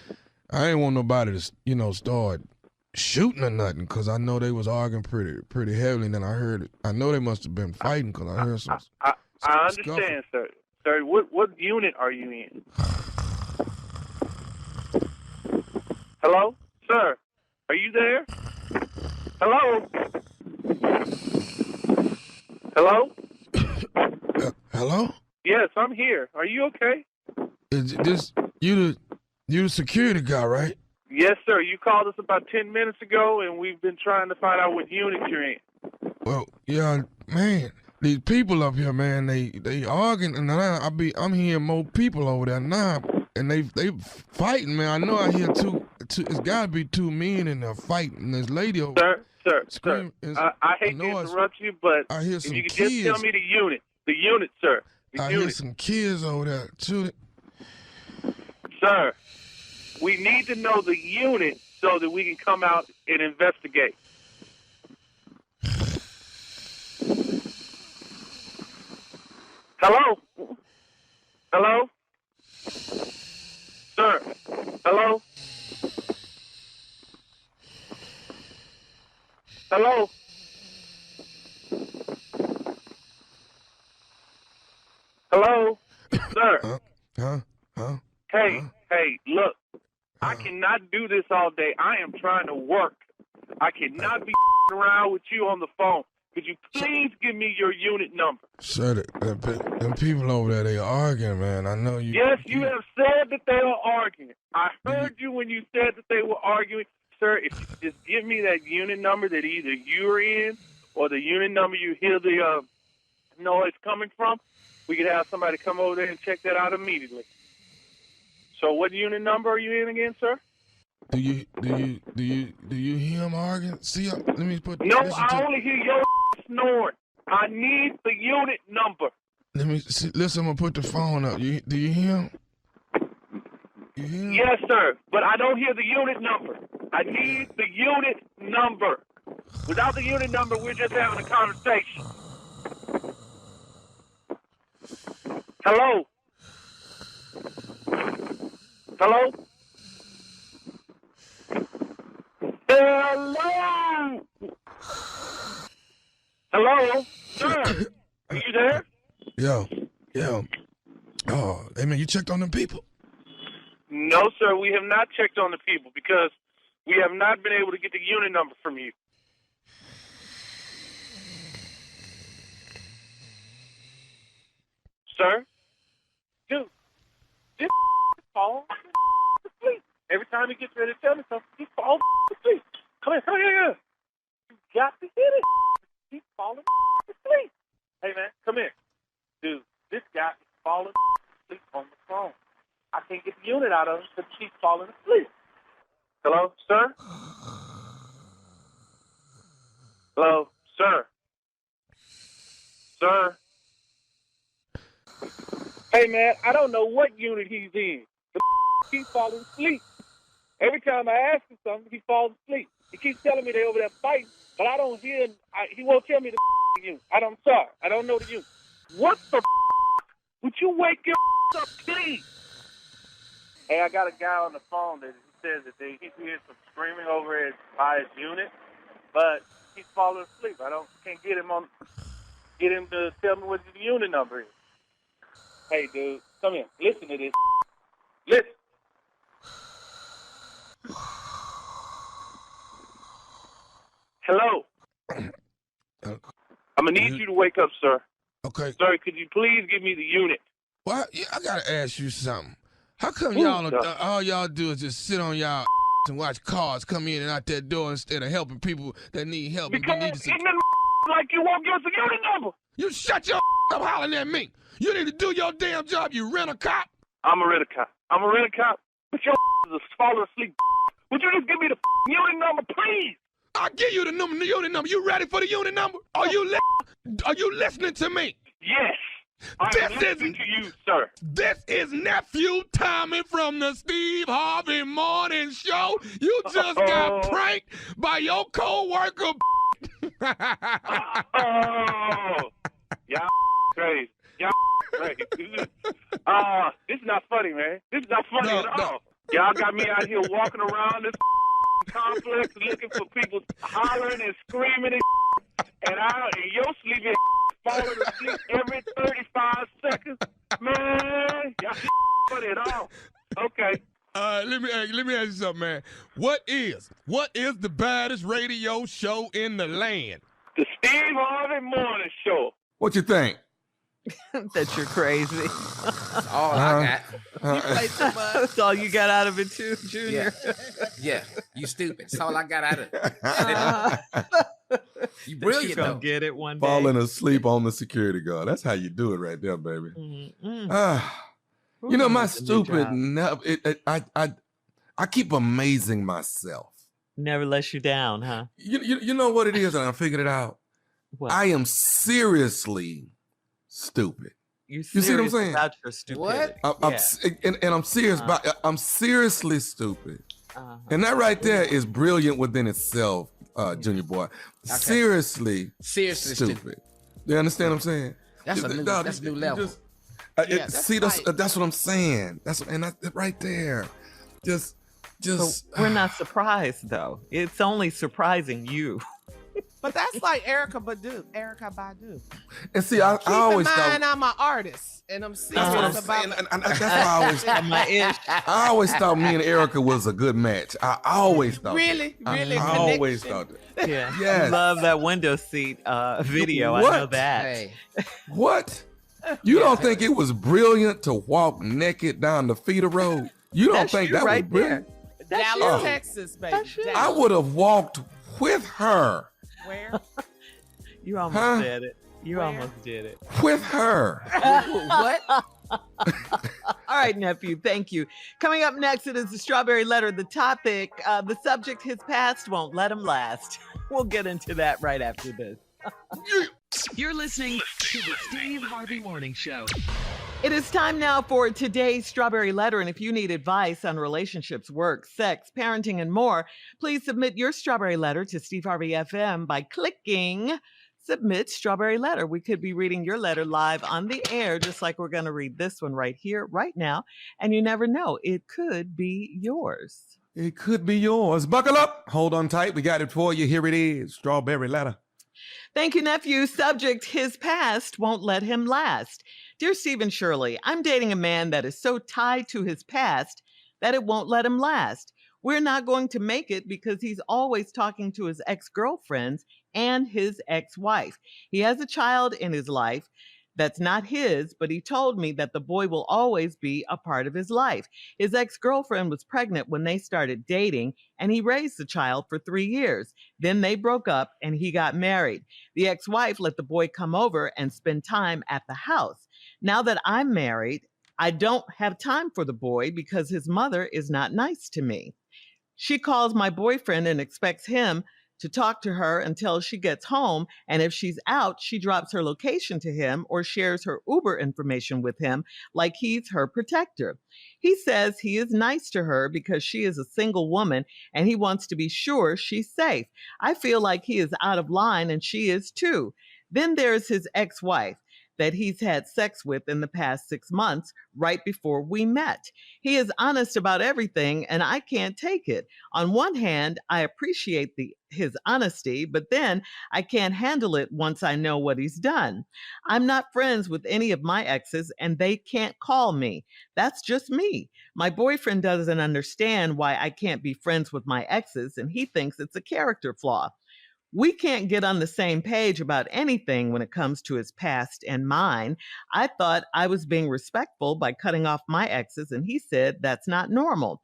want nobody to, start shooting or nothing, because I know they was arguing pretty heavily. And then I know they must have been fighting, because I heard some. I understand, sir. Sir, what unit are you in? Hello, sir. Are you there? Hello. Hello? Hello? Yes, I'm here. Are you okay? Is this you the security guy, right? Yes, sir. You called us about 10 minutes ago, and we've been trying to find out what unit you're in. Well, yeah, man. These people up here, man, they arguing, and I'm hearing more people over there now. and they fighting, man. I know I hear two. It's gotta be two men in there fighting. This lady over. Sir. I hate to know interrupt you, but I hear if some you could kids. just tell me the unit, sir. The I unit. hear some kids over there too. Sir, we need to know the unit so that we can come out and investigate. Hello? Hello? Sir? Hello? Hello? Hello? Sir? Hey, look. I cannot do this all day. I am trying to work. I cannot be around with you on the phone. Could you please give me your unit number? Sir, them people over there, they arguing, man. I know you. Yes, you have said that they are arguing. I heard you when you said that they were arguing. Sir, if you just give me that unit number that either you're in or the unit number you hear the noise coming from, we could have somebody come over there and check that out immediately. So what unit number are you in again, sir? Do you hear him arguing? See, let me put. No, I only hear your snoring. I need the unit number. Let me see. Listen, I'm gonna put the phone up. Do you hear him? You hear him? Yes, sir, but I don't hear the unit number. I need the unit number. Without the unit number, we're just having a conversation. Hello? Hello? Hello? Hello? Sir, are you there? Yo. Oh, hey man, you checked on them people? No, sir, we have not checked on the people because we have not been able to get the unit number from you. Sir? Dude, this falls asleep. Every time he gets ready to tell me something, he falls asleep. Come here. You got to hit it. He's falling asleep. Hey, man, come here. Dude, this guy is falling asleep on the phone. I can't get the unit out of him because he's falling asleep. Hello, sir? Hello, sir? Sir? Hey, man, I don't know what unit he's in. The keeps falling asleep. Every time I ask him something, he falls asleep. He keeps telling me they're over there fighting, but I don't hear. He won't tell me the unit. I'm sorry. I don't know the unit. What the would you wake your up, please? Hey, I got a guy on the phone that he says that he hears some screaming over by his unit, but he's falling asleep. Can't get him to tell me what the unit number is. Hey, dude, come here. Listen to this. Listen. Hello. I'm gonna need you to wake up, sir. Okay. Sir, could you please give me the unit? Well, I gotta ask you something. How come all y'all do is just sit on y'all and watch cars come in and out that door instead of helping people that need help? Because like you won't give us the unit number. You shut your up hollering at me. You need to do your damn job, you rent-a-cop. I'm a rent-a-cop. But your is falling asleep. Would you just give me the unit number, please? I'll give you the unit number. You ready for the unit number? Are you listening to me? Yes. I'm listening to you, sir. This is Nephew Tommy from the Steve Harvey Morning Show. You just got pranked by your co-worker. Y'all crazy. Y'all crazy. This is not funny, man. This is not funny at all. Y'all got me out here walking around this complex looking for people hollering and screaming and your sleepy falling asleep every 35 seconds. Man, y'all funny at all. Okay. Let me ask you something, man. What is the baddest radio show in the land? The Steve Harvey Morning Show. What you think? That you're crazy. That's all I got. You play too much. That's all you got out of it too, Junior. Yeah, you stupid. That's all I got out of it. You brilliant, though. though. Get it one day. Falling asleep on the security guard. That's how you do it right there, baby. You know, my Who's doing a stupid. job? I keep amazing myself. Never lets you down, huh? You know what it is, and I figured it out. What? I am seriously stupid. You see what I'm serious saying? about your stupidity? I'm serious about. I'm seriously stupid, and that right there is brilliant within itself, Junior boy. Seriously stupid. You understand what I'm saying? That's a new level. That's what I'm saying. That's right there. Just. So we're not surprised though. It's only surprising you. But that's like Erica Badu. And see, I always Keep in mind thought I'm an artist, and I'm serious that's about. and that's why I always thought me and Erica was a good match. I always thought. Really. I always thought that. Yeah. Yes. Love that window seat video. What? I know that. Hey, What? You don't think it was brilliant to walk naked down the feeder road? You don't That's think you that right was brilliant? there. Dallas, Texas, baby. That's you. Dallas. I would have walked with her. Where? You almost Huh? did it. You Where? almost did it. With her. what? All right, nephew. Thank you. Coming up next, it is the Strawberry Letter. The topic, the subject, his past won't let him last. We'll get into that right after this. You're listening to the Steve Harvey Morning Show. It is time now for today's Strawberry Letter. And if you need advice on relationships, work, sex, parenting, and more, please submit your Strawberry Letter to Steve Harvey FM by clicking Submit Strawberry Letter. We could be reading your letter live on the air, just like we're going to read this one right here, right now. And you never know, it could be yours. It could be yours. Buckle up. Hold on tight. We got it for you. Here it is. Strawberry Letter. Thank you, nephew. Subject, his past won't let him last. Dear Stephen Shirley, I'm dating a man that is so tied to his past that it won't let him last. We're not going to make it because he's always talking to his ex-girlfriends and his ex-wife. He has a child in his life that's not his, but he told me that the boy will always be a part of his life. His ex-girlfriend was pregnant when they started dating, and he raised the child for 3 years. Then they broke up and he got married. The ex-wife let the boy come over and spend time at the house. Now that I'm married, I don't have time for the boy because his mother is not nice to me. She calls my boyfriend and expects him to talk to her until she gets home, and if she's out, she drops her location to him or shares her Uber information with him like he's her protector. He says he is nice to her because she is a single woman and he wants to be sure she's safe. I feel like he is out of line and she is too. Then there's his ex-wife that he's had sex with in the past 6 months, right before we met. He is honest about everything, and I can't take it. On one hand, I appreciate his honesty, but then I can't handle it once I know what he's done. I'm not friends with any of my exes, and they can't call me. That's just me. My boyfriend doesn't understand why I can't be friends with my exes, and he thinks it's a character flaw. We can't get on the same page about anything when it comes to his past and mine. I thought I was being respectful by cutting off my exes, and he said that's not normal.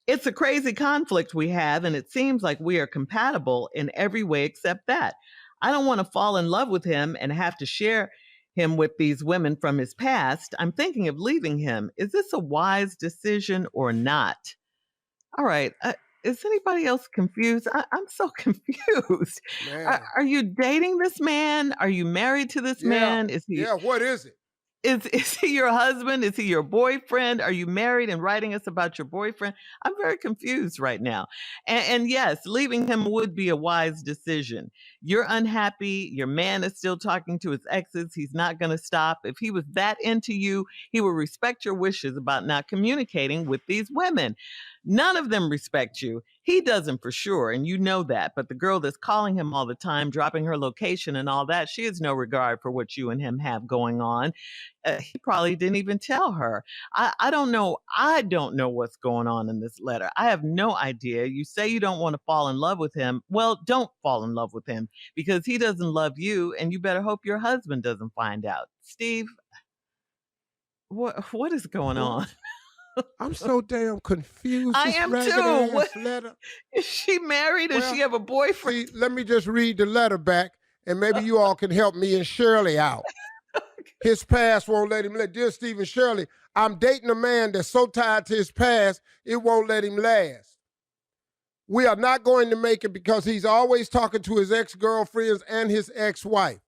It's a crazy conflict we have, and it seems like we are compatible in every way except that. I don't want to fall in love with him and have to share him with these women from his past. I'm thinking of leaving him. Is this a wise decision or not? All right. Is anybody else confused? I'm so confused. Are you dating this man? Are you married to this man? Is he? Yeah, what is it? Is he your husband? Is he your boyfriend? Are you married and writing us about your boyfriend? I'm very confused right now. And yes, leaving him would be a wise decision. You're unhappy. Your man is still talking to his exes. He's not going to stop. If he was that into you, he would respect your wishes about not communicating with these women. None of them respect you. He doesn't for sure, and you know that. But the girl that's calling him all the time, dropping her location and all that, she has no regard for what you and him have going on. He probably didn't even tell her. I don't know. I don't know what's going on in this letter. I have no idea. You say you don't want to fall in love with him. Well, don't fall in love with him because he doesn't love you, and you better hope your husband doesn't find out. Steve, what is going on? I'm so damn confused. I This am ragged too. ass What- letter. Is she married? Does she have a boyfriend? See, let me just read the letter back, and maybe you all can help me and Shirley out. His past won't let him live. Dear Stephen Shirley, I'm dating a man that's so tied to his past, it won't let him last. We are not going to make it because he's always talking to his ex-girlfriends and his ex-wife.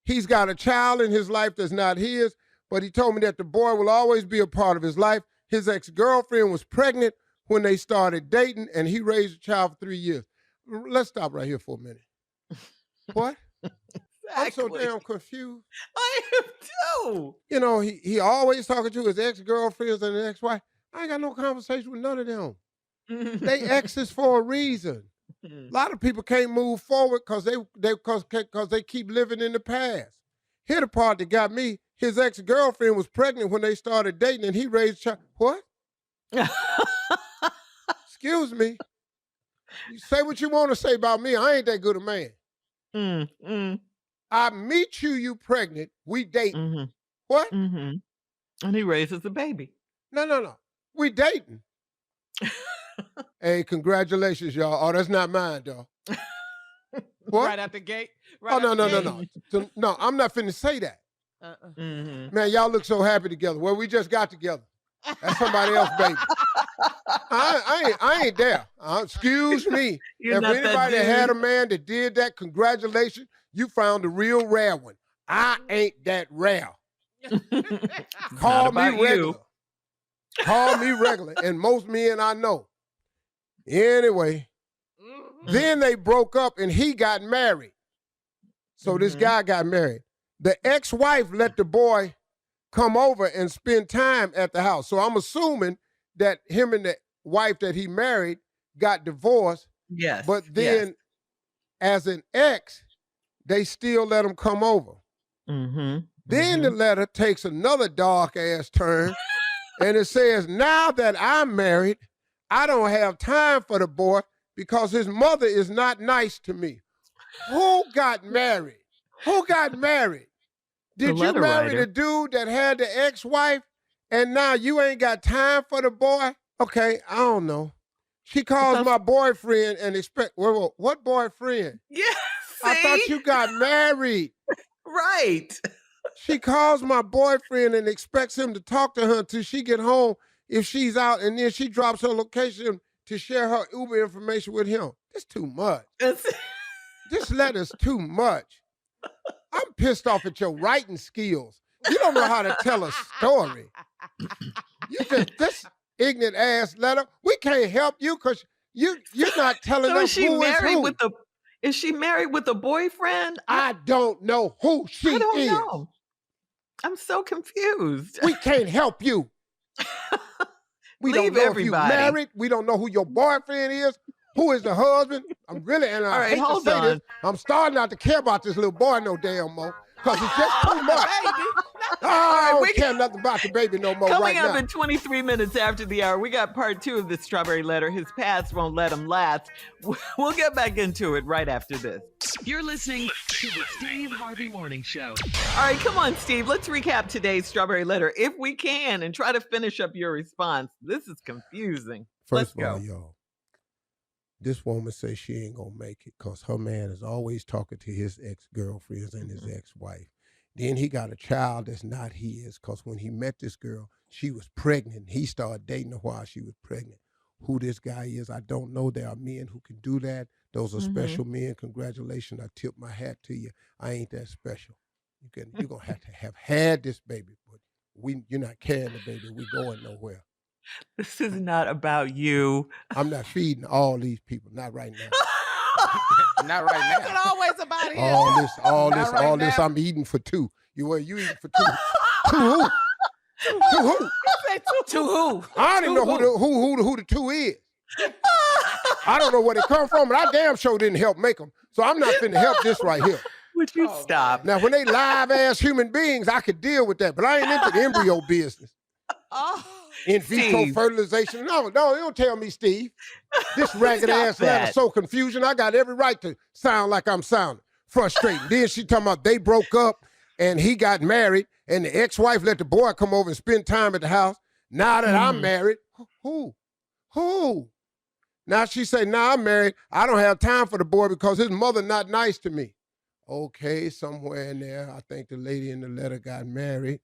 He's got a child in his life that's not his, but he told me that the boy will always be a part of his life. His ex-girlfriend was pregnant when they started dating, and he raised a child for 3 years. Let's stop right here for a minute. What? I'm so damn confused. I am too. You know, he always talking to his ex-girlfriends and his ex-wife. I ain't got no conversation with none of them. They exes for a reason. A lot of people can't move forward because they keep living in the past. Here the part that got me, his ex-girlfriend was pregnant when they started dating and he raised a child. What? Excuse me. You say what you want to say about me. I ain't that good a man. I meet you, you pregnant. We dating. What? And he raises a baby. No. We dating. Hey, congratulations, y'all. Oh, that's not mine, though. What? Right out the gate? No. No, I'm not finna say that. Man, y'all look so happy together. Well, we just got together. That's somebody else, baby. I ain't there. Excuse me. If anybody had a man that did that, congratulations. You found a real rare one. I ain't that rare. Call me regular. Call me regular. And most men I know. Anyway, then they broke up and he got married. So this guy got married. The ex-wife let the boy come over and spend time at the house. So I'm assuming that him and the wife that he married got divorced. Yes. But then as an ex, they still let him come over. Then the letter takes another dark ass turn and it says, now that I'm married, I don't have time for the boy because his mother is not nice to me. Who got married? Who got married? Did you marry the dude that had the ex-wife and now you ain't got time for the boy? Okay, I don't know. She calls my boyfriend and what boyfriend? Yes. I thought you got married. Right. She calls my boyfriend and expects him to talk to her until she get home if she's out, and then she drops her location to share her Uber information with him. That's too much. This letter's too much. I'm pissed off at your writing skills. You don't know how to tell a story. You just, this ignorant ass letter, we can't help you because you're not telling us who is who. Is she married with a boyfriend? I don't know who she is. I don't know. I'm so confused. We can't help you. We don't know if you're married. We don't know who your boyfriend is. Who is the husband? I'm really, and I hate to say this, I'm starting not to care about this little boy no damn more because it's just too much. I don't care nothing about the baby no more right now. Coming up in 23 minutes after the hour, we got part 2 of the Strawberry Letter. His past won't let him last. We'll get back into it right after this. You're listening to the Steve Harvey Morning Show. All right, come on, Steve. Let's recap today's Strawberry Letter if we can and try to finish up your response. This is confusing. First of all, y'all, this woman says she ain't gonna make it because her man is always talking to his ex-girlfriends and his ex-wife. Then he got a child that's not his because when he met this girl, she was pregnant. He started dating her while she was pregnant. Who this guy is, I don't know. There are men who can do that. Those are special men. Congratulations. I tip my hat to you. I ain't that special. You're going to have had this baby, but you're not carrying the baby. We're going nowhere. This is not about you. I'm not feeding all these people. Not right now. Not right now. It's always about him. All this. I'm eating for 2. You eating for 2? 2 who? 2 who? To who? I don't even know who the 2 is. I don't know where they come from, but I damn sure didn't help make them. So I'm not finna help this right here. Would you stop? Now, when they live ass human beings, I could deal with that, but I ain't into the embryo business. In vitro fertilization. No, you don't tell me, Steve. This ragged ass letter so confusion. I got every right to sound like I'm sounding frustrating. Then she talking about they broke up and he got married and the ex-wife let the boy come over and spend time at the house. Now that I'm married, who? Now she say, now I'm married. I don't have time for the boy because his mother not nice to me. Okay, somewhere in there, I think the lady in the letter got married.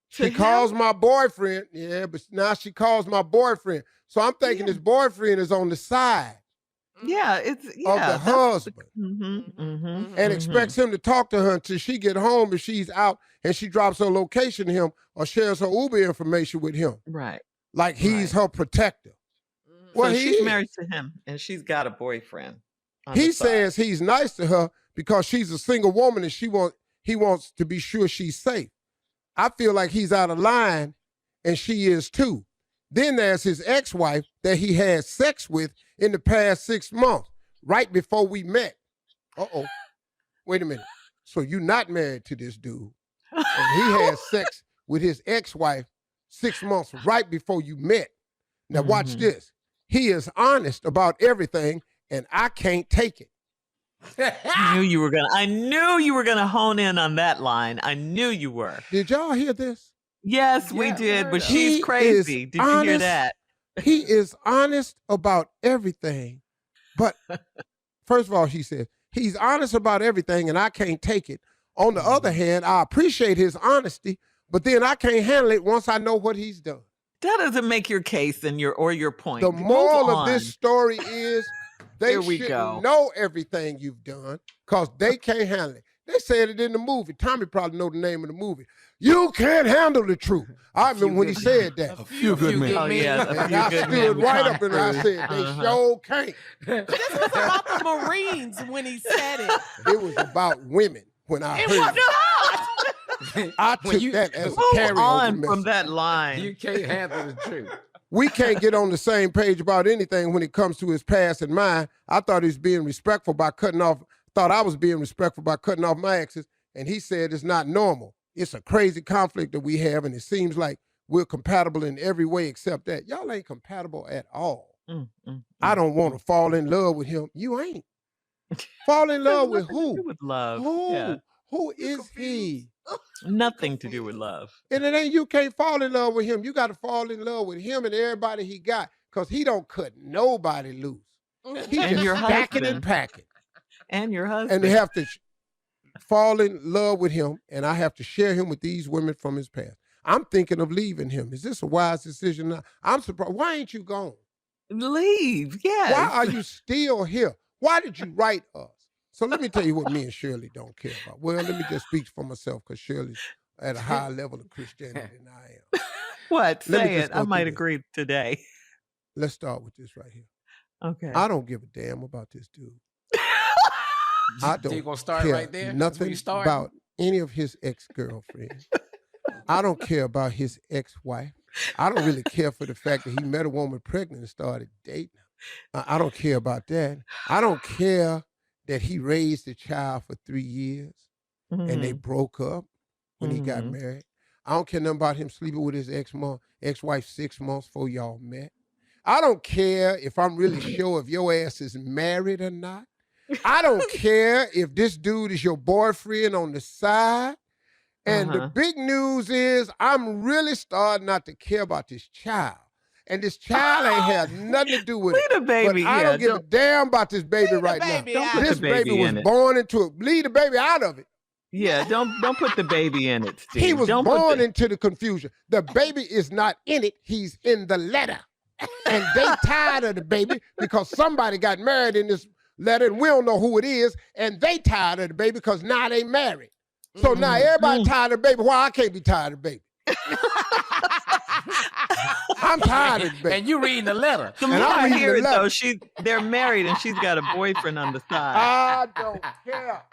She calls my boyfriend. Yeah, but now she calls my boyfriend. So I'm thinking his boyfriend is on the side. Yeah, of the husband. And expects him to talk to her until she get home and she's out and she drops her location to him or shares her Uber information with him. Right. Like he's her protector. Well, so she's married to him and she's got a boyfriend. He says he's nice to her because she's a single woman and he wants to be sure she's safe. I feel like he's out of line and she is too. Then there's his ex-wife that he had sex with in the past 6 months, right before we met. Uh-oh. Wait a minute. So you're not married to this dude. And he had sex with his ex-wife 6 months right before you met. Now watch this. He is honest about everything, and I can't take it. I knew you were gonna hone in on that line. I knew you were. Did y'all hear this? Yes, we did, but she's crazy. Did you hear that? He is honest about everything. But first of all, she said, he's honest about everything and I can't take it. On the other hand, I appreciate his honesty, but then I can't handle it once I know what he's done. That doesn't make your case and your point. The moral of this story is they shouldn't know everything you've done because they can't handle it. They said it in the movie. Tommy probably know the name of the movie. You can't handle the truth. I remember when he said that. A few good men. Oh, yeah. And I stood right up and I said, they sure can't. This was about the Marines when he said it. It was about women when I heard it. I took that as a carryover on message. from that line. You can't handle the truth. We can't get on the same page about anything when it comes to his past and mine. I thought he was being respectful by cutting off, I was being respectful by cutting off my exes, and he said it's not normal. It's a crazy conflict that we have, and it seems like we're compatible in every way except that. Y'all ain't compatible at all. I don't want to fall in love with him. You ain't. Fall in love with who? With love. Who? Yeah. Who is he? Nothing to do with love. And it ain't you can't fall in love with him. You got to fall in love with him and everybody he got because he don't cut nobody loose. He And just your stack it husband. and pack it. And your husband. And they have to fall in love with him, and I have to share him with these women from his past. I'm thinking of leaving him. Is this a wise decision now? I'm surprised. Why ain't you gone? Leave, yes. Why are you still here? Why did you write us? So let me tell you what me and Shirley don't care about. Well, let me just speak for myself because Shirley's at a higher level of Christianity than I am. What? Let me Say just it. go I might through this. agree today. Let's start with this right here. Okay. I don't give a damn about this dude. I don't You gonna start care right there? That's where nothing you start? about any of his ex-girlfriends. I don't care about his ex-wife. I don't really care for the fact that he met a woman pregnant and started dating her. I don't care about that. I don't care that he raised a child for 3 years and they broke up when he got married. I don't care nothing about him sleeping with his ex-wife 6 months before y'all met. I don't care if I'm really sure if your ass is married or not. I don't care if this dude is your boyfriend on the side. And the big news is I'm really starting not to care about this child. And this child ain't had nothing to do with it. Leave the baby. But I don't give a damn about this baby right now. Don't put This the baby baby was in it. born into it. Leave the baby out of it. Yeah, don't put the baby in it, Steve. He was Don't put born into the confusion. The baby is not in it. He's in the letter. And they tired of the baby because somebody got married in this letter and we don't know who it is. And they tired of the baby because now they married. So now everybody tired of the baby. Why I can't be tired of the baby? I'm tired of the baby. And you reading the letter. The more I hear it, though, they're married and she's got a boyfriend on the side. I don't care.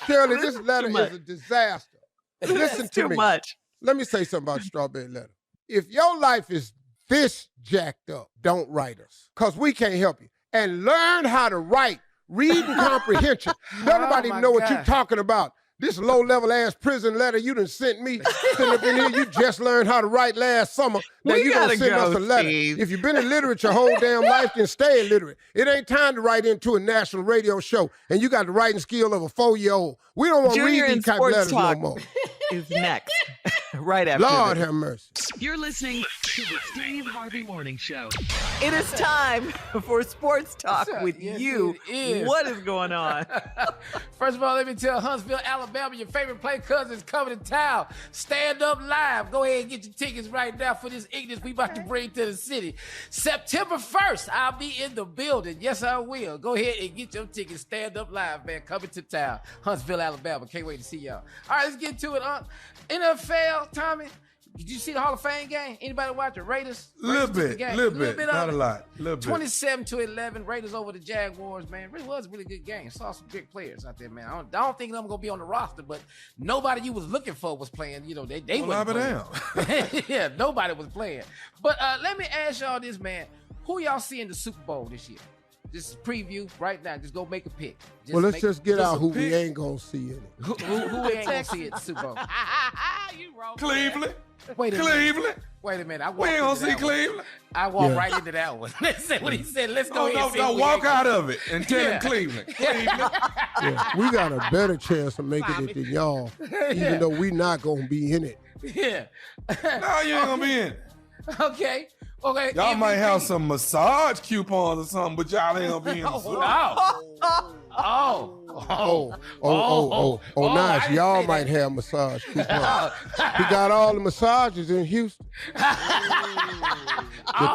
Shirley, this letter is a disaster. Listen to me. Too much. Let me say something about the strawberry letter. If your life is this jacked up, don't write us, because we can't help you. And learn how to write, read and comprehension. Nobody even know what you're talking about. This low-level ass prison letter you done sent me, sitting up in here, you just learned how to write last summer. Now you gonna send us a letter. Steve. If you've been illiterate your whole damn life, then stay illiterate. It ain't time to write into a national radio show, and you got the writing skill of a 4-year-old. We don't want to read these type of letters no more. Is next. right after Lord this. have mercy. You're listening to the Steve Harvey Morning Show. It is time for sports talk with Yes, you. it is. What is going on? First of all, let me tell Huntsville, Alabama, your favorite play cousin is coming to town. Stand up live. Go ahead and get your tickets right now for this Ignis we about to bring to the city. September 1st, I'll be in the building. Yes, I will. Go ahead and get your tickets. Stand up live, man. Coming to town. Huntsville, Alabama. Can't wait to see y'all. All right, let's get to it. NFL, Tommy. Did you see the Hall of Fame game? Anybody watch the Raiders? Little Raiders bit, of not a it. lot. Little bit. 27-11, Raiders over the Jaguars, man. It was a really good game. Saw some big players out there, man. I don't think I'm gonna be on the roster, but nobody you was looking for was playing. You know, they Well, wasn't playing. Yeah, nobody was playing. But let me ask y'all this, man. Who y'all see in the Super Bowl this year? Just preview right now. Just go make a pick. Well, let's just get out who we ain't going to see in it. Who ain't gonna see it in the Super Bowl? You wrong. Cleveland. Wait a minute. Cleveland. Wait a minute. We ain't gonna see Cleveland. I walked right into that one. Listen what he said. Let's go ahead and see No, who we walk ain't out gonna of it and tell him Cleveland. Cleveland. Yeah, we got a better chance of making it than y'all, even though we not going to be in it. Yeah. No, you ain't gonna be in it. Okay. Y'all might have some massage coupons or something, but y'all ain't gonna be in the Super Bowl. Nice. Y'all might have massage coupons. We got all the massages in Houston. The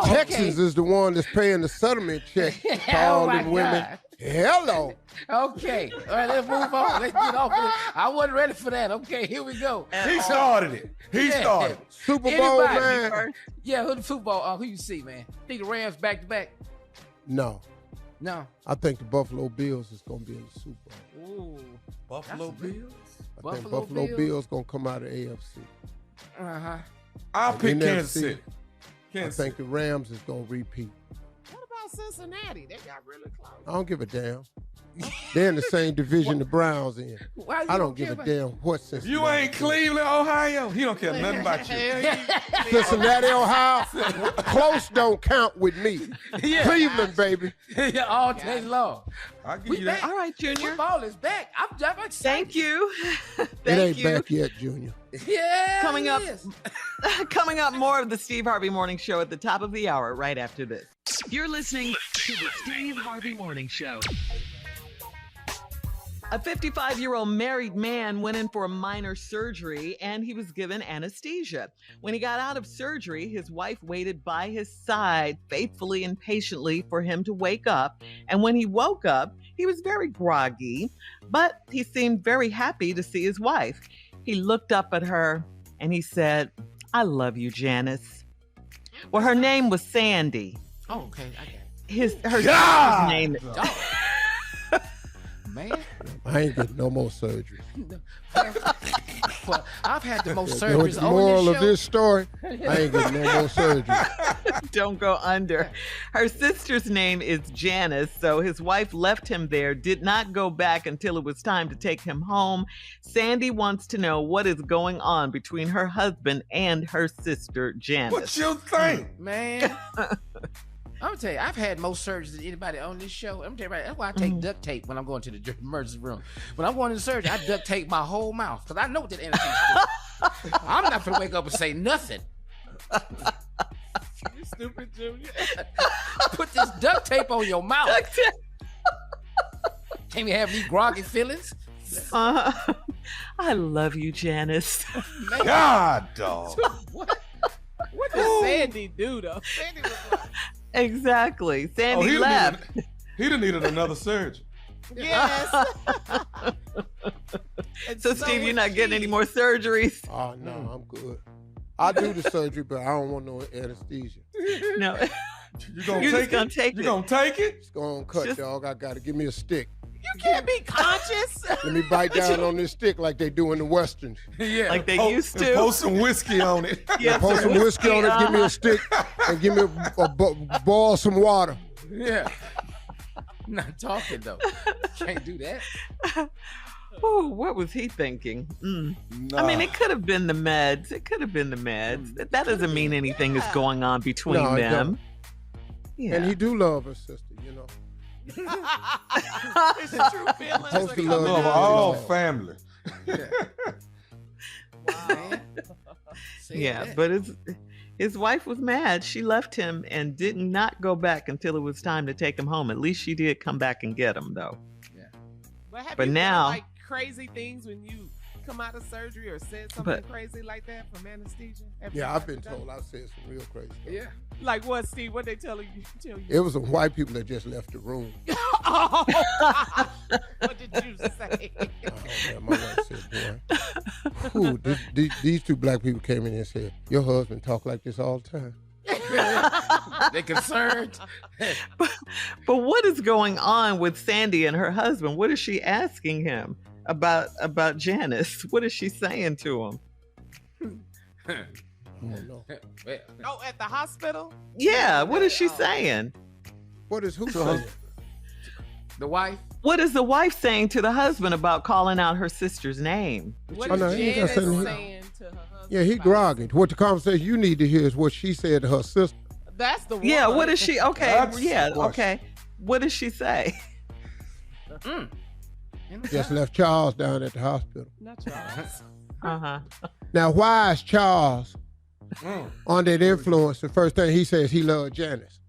Texans is the one that's paying the settlement check for all them women. Hello. Okay. All right, let's move on. Let's get off of it. I wasn't ready for that. Okay, here we go. He started it. He started. Super Bowl, Anybody? man. Yeah, who the Super Bowl? Who you see, man? Think the Rams back to back? No. No. I think the Buffalo Bills is going to be in the Super Bowl. Ooh. Buffalo Bills? I think Buffalo Bills going to come out of AFC. Uh-huh. I'll pick NFC, Kansas City. I think the Rams is going to repeat. What about Cincinnati? They got really close. I don't give a damn. They're in the same division the Browns in. I don't give a damn what Cincinnati. You ain't Cleveland, Ohio. He don't care nothing about you. Cincinnati, Ohio. Close don't count with me. Yeah. Cleveland, baby. Yeah, all day long. I'll give you that. All right, Junior. Football is back. I'm excited. Thank you. It Thank ain't you. back yet, Junior. Yeah. Coming up, it is. coming up, more of the Steve Harvey Morning Show at the top of the hour right after this. You're listening to the Steve Harvey Morning Show. A 55-year-old married man went in for a minor surgery and he was given anesthesia. When he got out of surgery, his wife waited by his side faithfully and patiently for him to wake up. And when he woke up, he was very groggy, but he seemed very happy to see his wife. He looked up at her and he said, "I love you, Janice." Well, her name was Sandy. Oh, okay. I got it. Her sister's name. Man. I ain't getting no more surgery. Well, I've had the most You know what surgeries the on moral this of show. this story? I ain't getting no more surgery. Don't go under. Her sister's name is Janice, so his wife left him there, did not go back until it was time to take him home. Sandy wants to know what is going on between her husband and her sister, Janice. What you think? Man. I'm gonna tell you, I've had more surgeries than anybody on this show. I'm gonna tell you right, that's why I take duct tape when I'm going to the emergency room. When I'm going to the surgery, I duct tape my whole mouth because I know what that anesthesia do. I'm not gonna wake up and say nothing. You stupid, Junior. Put this duct tape on your mouth. Can't you have me groggy feelings? I love you, Janice. Man. God, dog. What does Sandy do, though? Sandy was like, Exactly. Sandy he left. He done needed another surgery. yes. So, Steve, you're not getting any more surgeries? Oh, no, I'm good. I do the surgery, but I don't want no anesthesia. No. You gonna You're take just gonna it? take You it. gonna take it? It's going to cut, Just- dog. I got to give me a stick. You can't be conscious. Let me bite down on this stick like they do in the Westerns. Yeah. Like they used And to. pour some whiskey on it. Yeah, Pour some whiskey on it, give me a stick, and give me boil some water. Yeah. Not talking though. Can't do that. Ooh, what was he thinking? I mean, it could have been the meds. It could have been the meds. That doesn't mean anything is going on between No, it them. don't. Yeah. And he do love her sister, you know. It's a true feeling. Supposed to Love love all you. family. Man. Yeah, but his wife was mad. She left him and did not go back until it was time to take him home. At least she did come back and get him, though. Yeah. But you now, done, like crazy things when you come out of surgery or said something crazy like that from anesthesia? Yeah, I've been told I said some real crazy stuff. Yeah. Like what, Steve? What they tell you? It was some white people that just left the room. Oh, what did you say? Man, my wife said, boy, these two black people came in and said, your husband talk like this all the time. They're concerned. But what is going on with Sandy and her husband? What is she asking him about Janice? What is she saying to him? Oh, at the hospital? Yeah, what is she saying? What is who saying? The wife? What is the wife saying to the husband about calling out her sister's name? What is Janice saying to her husband? Yeah, he groggy. What the conversation you need to hear is what she said to her sister. That's the one. Yeah, what is she? Okay, okay. What does she say? Just left Charles down at the hospital. Not Charles. Now, why is Charles under the influence? The first thing he says, he loved Janice.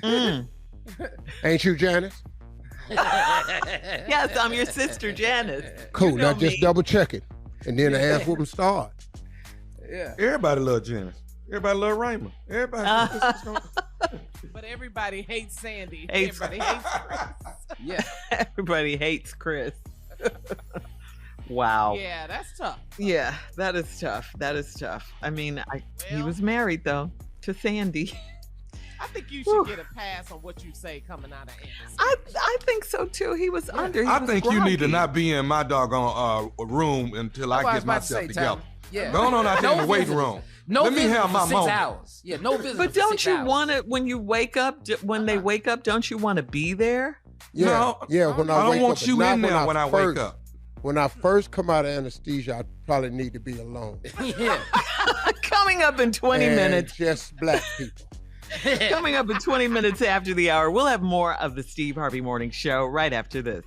Ain't you Janice? Yes, I'm your sister, Janice. Cool. Now just double check it, and then the ass whooping start. Yeah. Everybody love Janice. Everybody love Raymond. Everybody. But everybody hates Sandy. Everybody hates Chris. Yeah. Everybody hates Chris. Wow. Yeah, that's tough. Yeah, that is tough. That is tough. I mean, he was married though to Sandy. I think you should get a pass on what you say coming out of Anderson. I think so too. He was under. I think you need to not be in my doggone room until I get myself together. Yeah. Go on out there in the waiting room. Let me have my moment. 6 hours. Yeah, no business. But don't you want to, when you wake up, when they wake up, don't you want to be there? Yeah, no, yeah. When I don't want you in there when I wake up. When I first come out of anesthesia, I probably need to be alone. Yeah. Coming up in 20 minutes. Just black people. Coming up in 20 minutes after the hour, we'll have more of the Steve Harvey Morning Show right after this.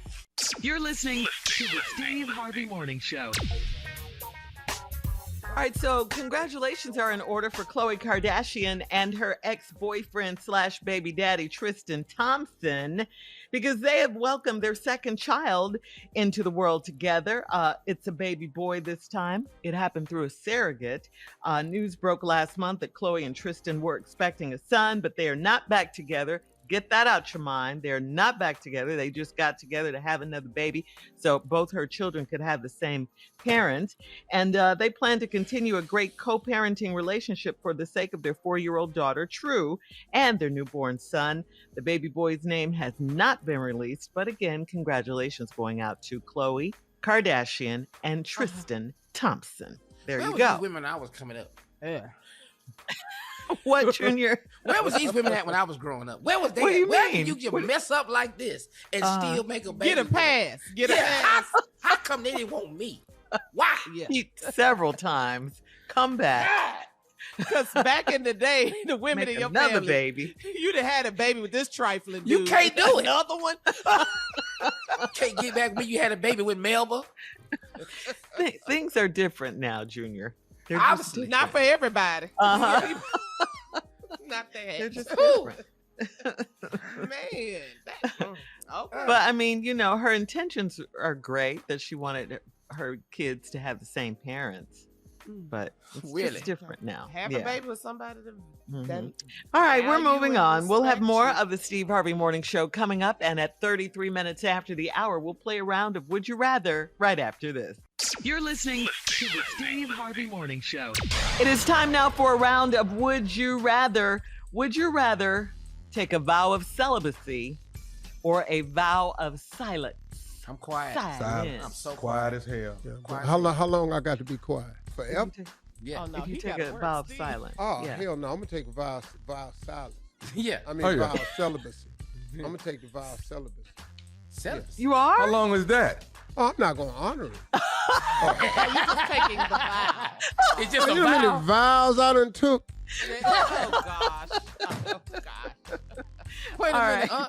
You're listening to the Steve Harvey Morning Show. All right, so congratulations are in order for Khloe Kardashian and her ex-boyfriend / baby daddy Tristan Thompson, because they have welcomed their second child into the world together. It's a baby boy this time. It happened through a surrogate. News broke last month that Khloe and Tristan were expecting a son, but they are not back together. Get that out your mind. They're not back together. They just got together to have another baby so both her children could have the same parent. And they plan to continue a great co-parenting relationship for the sake of their 4-year-old daughter, True, and their newborn son. The baby boy's name has not been released, but again, congratulations going out to Khloe Kardashian and Tristan Thompson. There you go. These women I was coming up. Yeah. What, Junior? Where was these women at when I was growing up? Where was they? What do you Where mean? can you just mess up like this and still make a baby? Get a pass. Get a pass. How come they didn't want me? Why? Yeah. Several times. Come back. Because back in the day, the women in your another family, baby. You'd have had a baby with this trifling dude. You can't do it. Another one. Can't get back when you had a baby with Melba. Things are different now, Junior. They're obviously not for everybody. Uh-huh. Not that. They're just different. Man. Okay. But I mean, you know, her intentions are great, that she wanted her kids to have the same parents. But it's just different now. Have a baby with somebody that all right, we're moving on. We'll have more you. of the Steve Harvey Morning Show coming up, and at 33 minutes after the hour, we'll play a round of Would You Rather right after this. You're listening to the Steve Harvey Morning Show. It is time now for a round of Would You Rather. Would you rather take a vow of celibacy or a vow of silence? I'm quiet. Silence. I'm so quiet as hell. Yeah. How long I got to be quiet? Forever? Yeah. Oh, no, If you he take got a worse, vow of Steve. silence. Oh, yeah. hell no. I'm going to take a vow of silence. Yeah. I mean, vow of celibacy. I'm going to take the vow of celibacy. Celibacy. You are? How long is that? Oh, I'm not going to honor it. You're just taking the vow. It's just a You know how vow. many vows I done took? Oh, gosh. Oh, gosh. Wait a minute. right.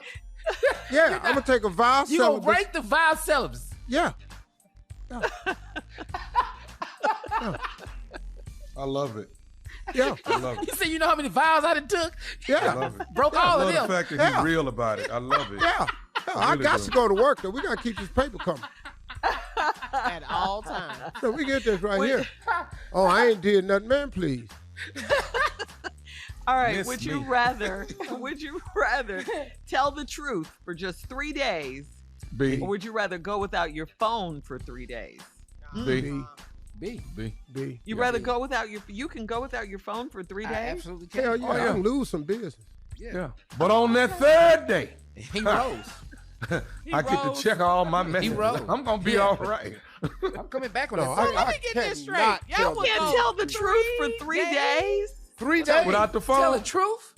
Yeah, I'm going to take a vow of You gonna celibacy. break the vow of celibacy? Yeah. I love it. Yeah. I love it. You see, you know how many vows I done took? Yeah. I love it. Broke I all love of them. the fact that he's real about it. I love it. Yeah. I really got do. to go to work, though. We got to keep this paper coming. At all times. So we get this right here. Oh, I ain't did nothing, man, please. All right, Miss would me. you rather tell the truth for just 3 days, B. or would you rather go without your phone for 3 days? B. B. B. You rather go without you can go without your phone for 3 I days? absolutely can. Hell yeah, I can lose some business. Yeah. But on that third day, He rose. I get to check all my messages. rose. I'm going to be all right. I'm coming back on No, that. Let me get this straight. cannot Y'all tell would Can't go tell the truth for 3 days? 3 days Without the Tell phone? the truth.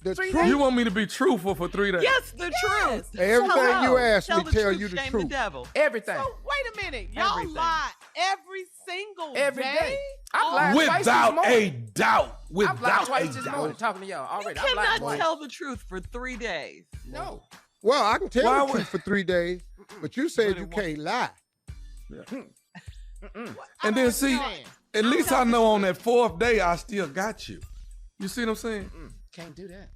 The 3 truth. You want me to be truthful for 3 days? Yes, the truth. Everything Hello. you ask me, the tell truth, you the shame truth. the devil. Everything. So wait a minute. Y'all Everything. lie every single Every day? day. I've lied twice this Without morning. a doubt. I've lied Without twice a this morning doubt. talking to y'all already. You I've lied cannot twice. tell the truth for 3 days. No. Well, I can tell Why the would- truth for 3 days, but you said you can't lie. And then see, at least I know on that 4th day I still got you. You see what I'm saying? Can't do that.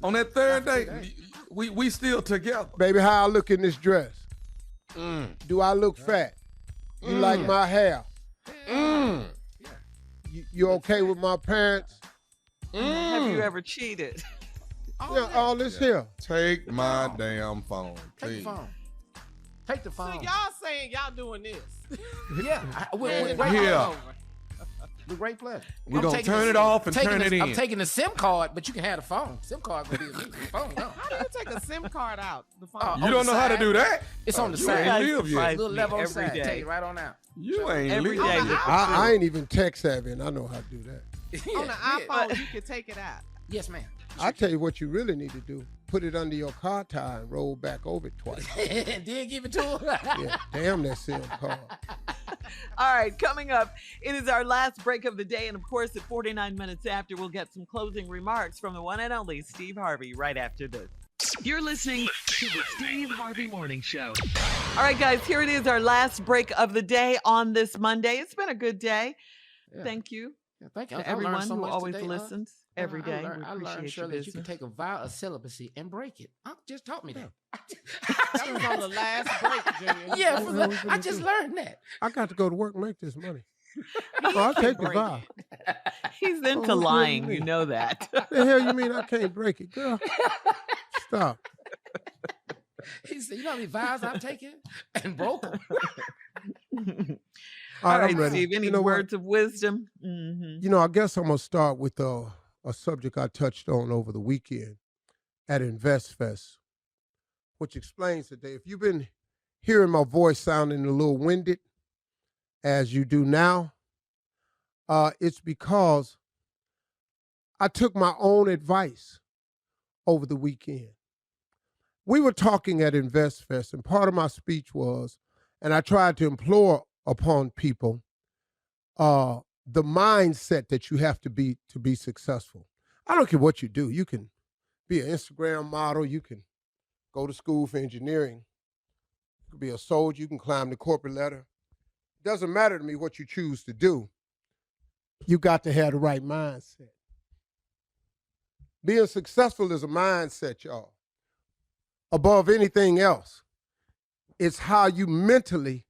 On that 3rd day, we still together. Baby, how I look in this dress? Do I look fat? You like my hair? You okay with my parents? Have you ever cheated? Yeah, all this here. Take my damn phone, Take the please. phone. Take the So phone. y'all saying y'all doing this. Yeah. With And great, Yeah. with great pleasure. We're I'm going to taking turn the- it off and taking turn the- it in. I'm taking the SIM card, but you can have the phone. SIM card gonna be the phone. No. How do you take a SIM card out? The phone. Oh, You don't know how to side. do that? It's on the You side. ain't live Surprise yet. Little me level on the every side. day. Take it right on out. You ain't Every live day. yet. I ain't even tech savvy, and I know how to do that. On the iPhone, you can take it out. Yes, ma'am. I tell you what you really need to do. Put it under your car tire and roll back over it twice. And then give it to him. Yeah, damn that SIM card. All right, coming up, it is our last break of the day. And of course, at 49 minutes after, we'll get some closing remarks from the one and only Steve Harvey right after this. You're listening to the Steve Harvey Morning Show. All right, guys, here it is, our last break of the day on this Monday. It's been a good day. Yeah. Thank you Yeah, thank you. to I learned everyone so who much always today, listens Huh? every day. I We learned, appreciate Shirley, your that you can business. take a vow of celibacy and break it. Unc just taught me that. That was on the last break, Junior. Yeah, What are we I finna just do? learned that. I got to go to work and make this money. I'll take the break vow. He's into what do you lying, you mean? know that. The hell you mean I can't break it, girl? Stop. He said, you know how many vows I've taken and broke them? All right, I'm ready. Steve, any You know what? words of wisdom? Mm-hmm. You know, I guess I'm going to start with a subject I touched on over the weekend at InvestFest, which explains today. If you've been hearing my voice sounding a little winded, as you do now, it's because I took my own advice over the weekend. We were talking at InvestFest, and part of my speech was, and I tried to implore upon people the mindset that you have to be successful. I don't care what you do. You can be an Instagram model. You can go to school for engineering. You can be a soldier. You can climb the corporate ladder. It doesn't matter to me what you choose to do. You got to have the right mindset. Being successful is a mindset, y'all. Above anything else, it's how you mentally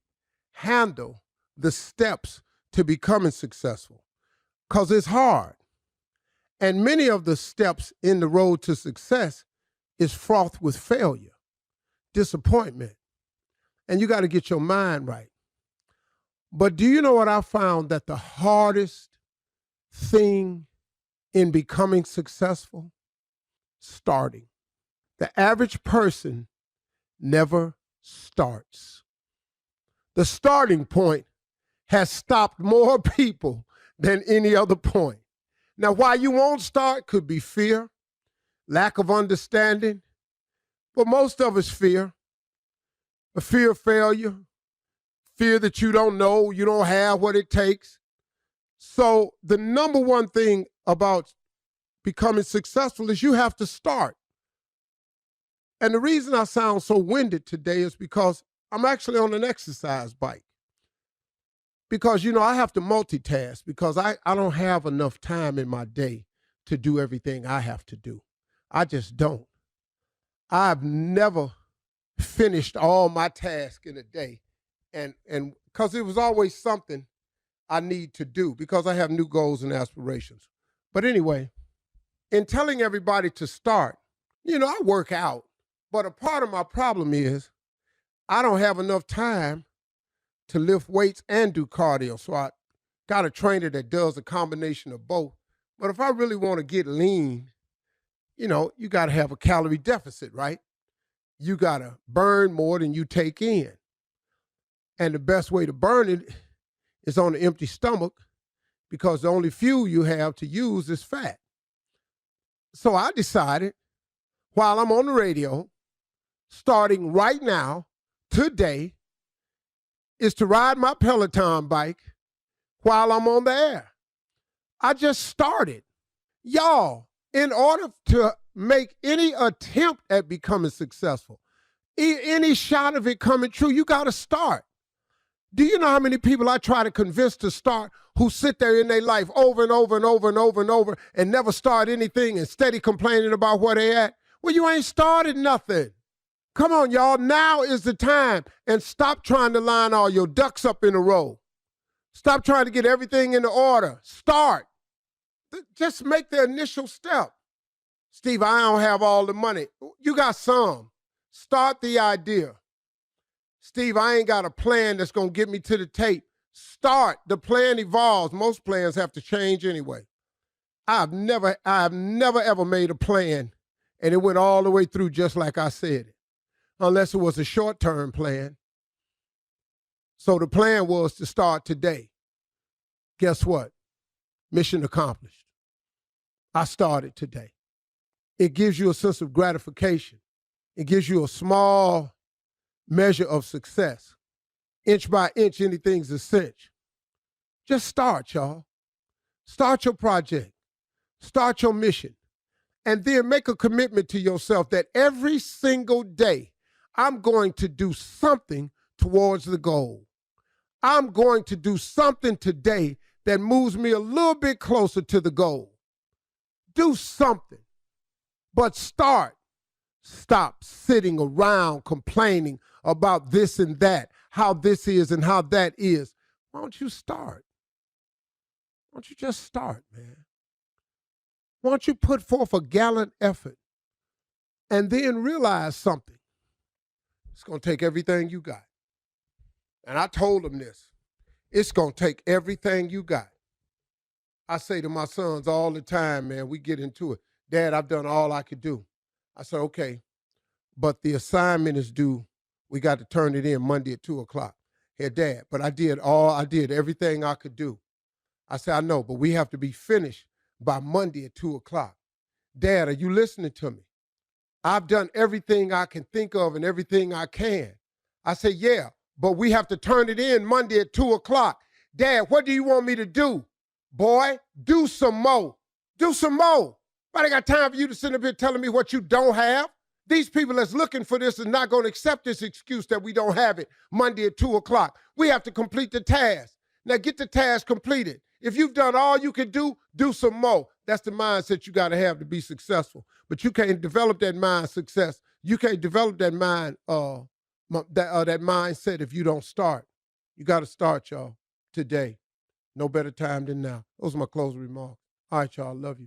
handle the steps to becoming successful, because it's hard. And many of the steps in the road to success is fraught with failure, disappointment, and you got to get your mind right. But do you know what I found? That the hardest thing in becoming successful? Starting. The average person never starts. The starting point has stopped more people than any other point. Now, why you won't start could be fear, lack of understanding, but most of it's fear. A fear of failure, fear that you don't know, you don't have what it takes. So the number one thing about becoming successful is you have to start. And the reason I sound so winded today is because I'm actually on an exercise bike. because, I have to multitask because I don't have enough time in my day to do everything I have to do. I just don't. I've never finished all my tasks in a day, and because it was always something I need to do because I have new goals and aspirations. But anyway, in telling everybody to start, I work out, but a part of my problem is I don't have enough time to lift weights and do cardio. So I got a trainer that does a combination of both. But if I really want to get lean, you got to have a calorie deficit, right? You got to burn more than you take in. And the best way to burn it is on an empty stomach because the only fuel you have to use is fat. So I decided while I'm on the radio, starting right now, today, is to ride my Peloton bike while I'm on the air. I just started. Y'all, in order to make any attempt at becoming successful, any shot of it coming true, you got to start. Do you know how many people I try to convince to start who sit there in their life over and over and over and over and over and never start anything and steady complaining about where they at? Well, you ain't started nothing. Come on, y'all. Now is the time. And stop trying to line all your ducks up in a row. Stop trying to get everything in order. Start. Just make the initial step. Steve, I don't have all the money. You got some. Start the idea. Steve, I ain't got a plan that's going to get me to the tape. Start. The plan evolves. Most plans have to change anyway. I've never ever made a plan and it went all the way through just like I said it, unless it was a short-term plan. So the plan was to start today. Guess what? Mission accomplished. I started today. It gives you a sense of gratification. It gives you a small measure of success. Inch by inch, anything's a cinch. Just start, y'all. Start your project. Start your mission. And then make a commitment to yourself that every single day, I'm going to do something towards the goal. I'm going to do something today that moves me a little bit closer to the goal. Do something, but start. Stop sitting around complaining about this and that, how this is and how that is. Why don't you start? Why don't you just start, man? Why don't you put forth a gallant effort and then realize something? It's going to take everything you got. And I told them this. It's going to take everything you got. I say to my sons all the time, man, we get into it. Dad, I've done all I could do. I said, okay, but the assignment is due. We got to turn it in Monday at 2 o'clock. Hey, Dad, but I did everything I could do. I said, I know, but we have to be finished by Monday at 2 o'clock. Dad, are you listening to me? I've done everything I can think of and everything I can. I said, yeah, but we have to turn it in Monday at 2 o'clock. Dad, what do you want me to do? Boy, do some more. Do some more. Nobody got time for you to sit up here telling me what you don't have. These people that's looking for this is not going to accept this excuse that we don't have it Monday at 2 o'clock. We have to complete the task. Now get the task completed. If you've done all you can do some more. That's the mindset you got to have to be successful. But you can't develop that mind success. You can't develop that mind that mindset if you don't start. You got to start, y'all, today. No better time than now. Those are my closing remarks. All right, y'all. Love you.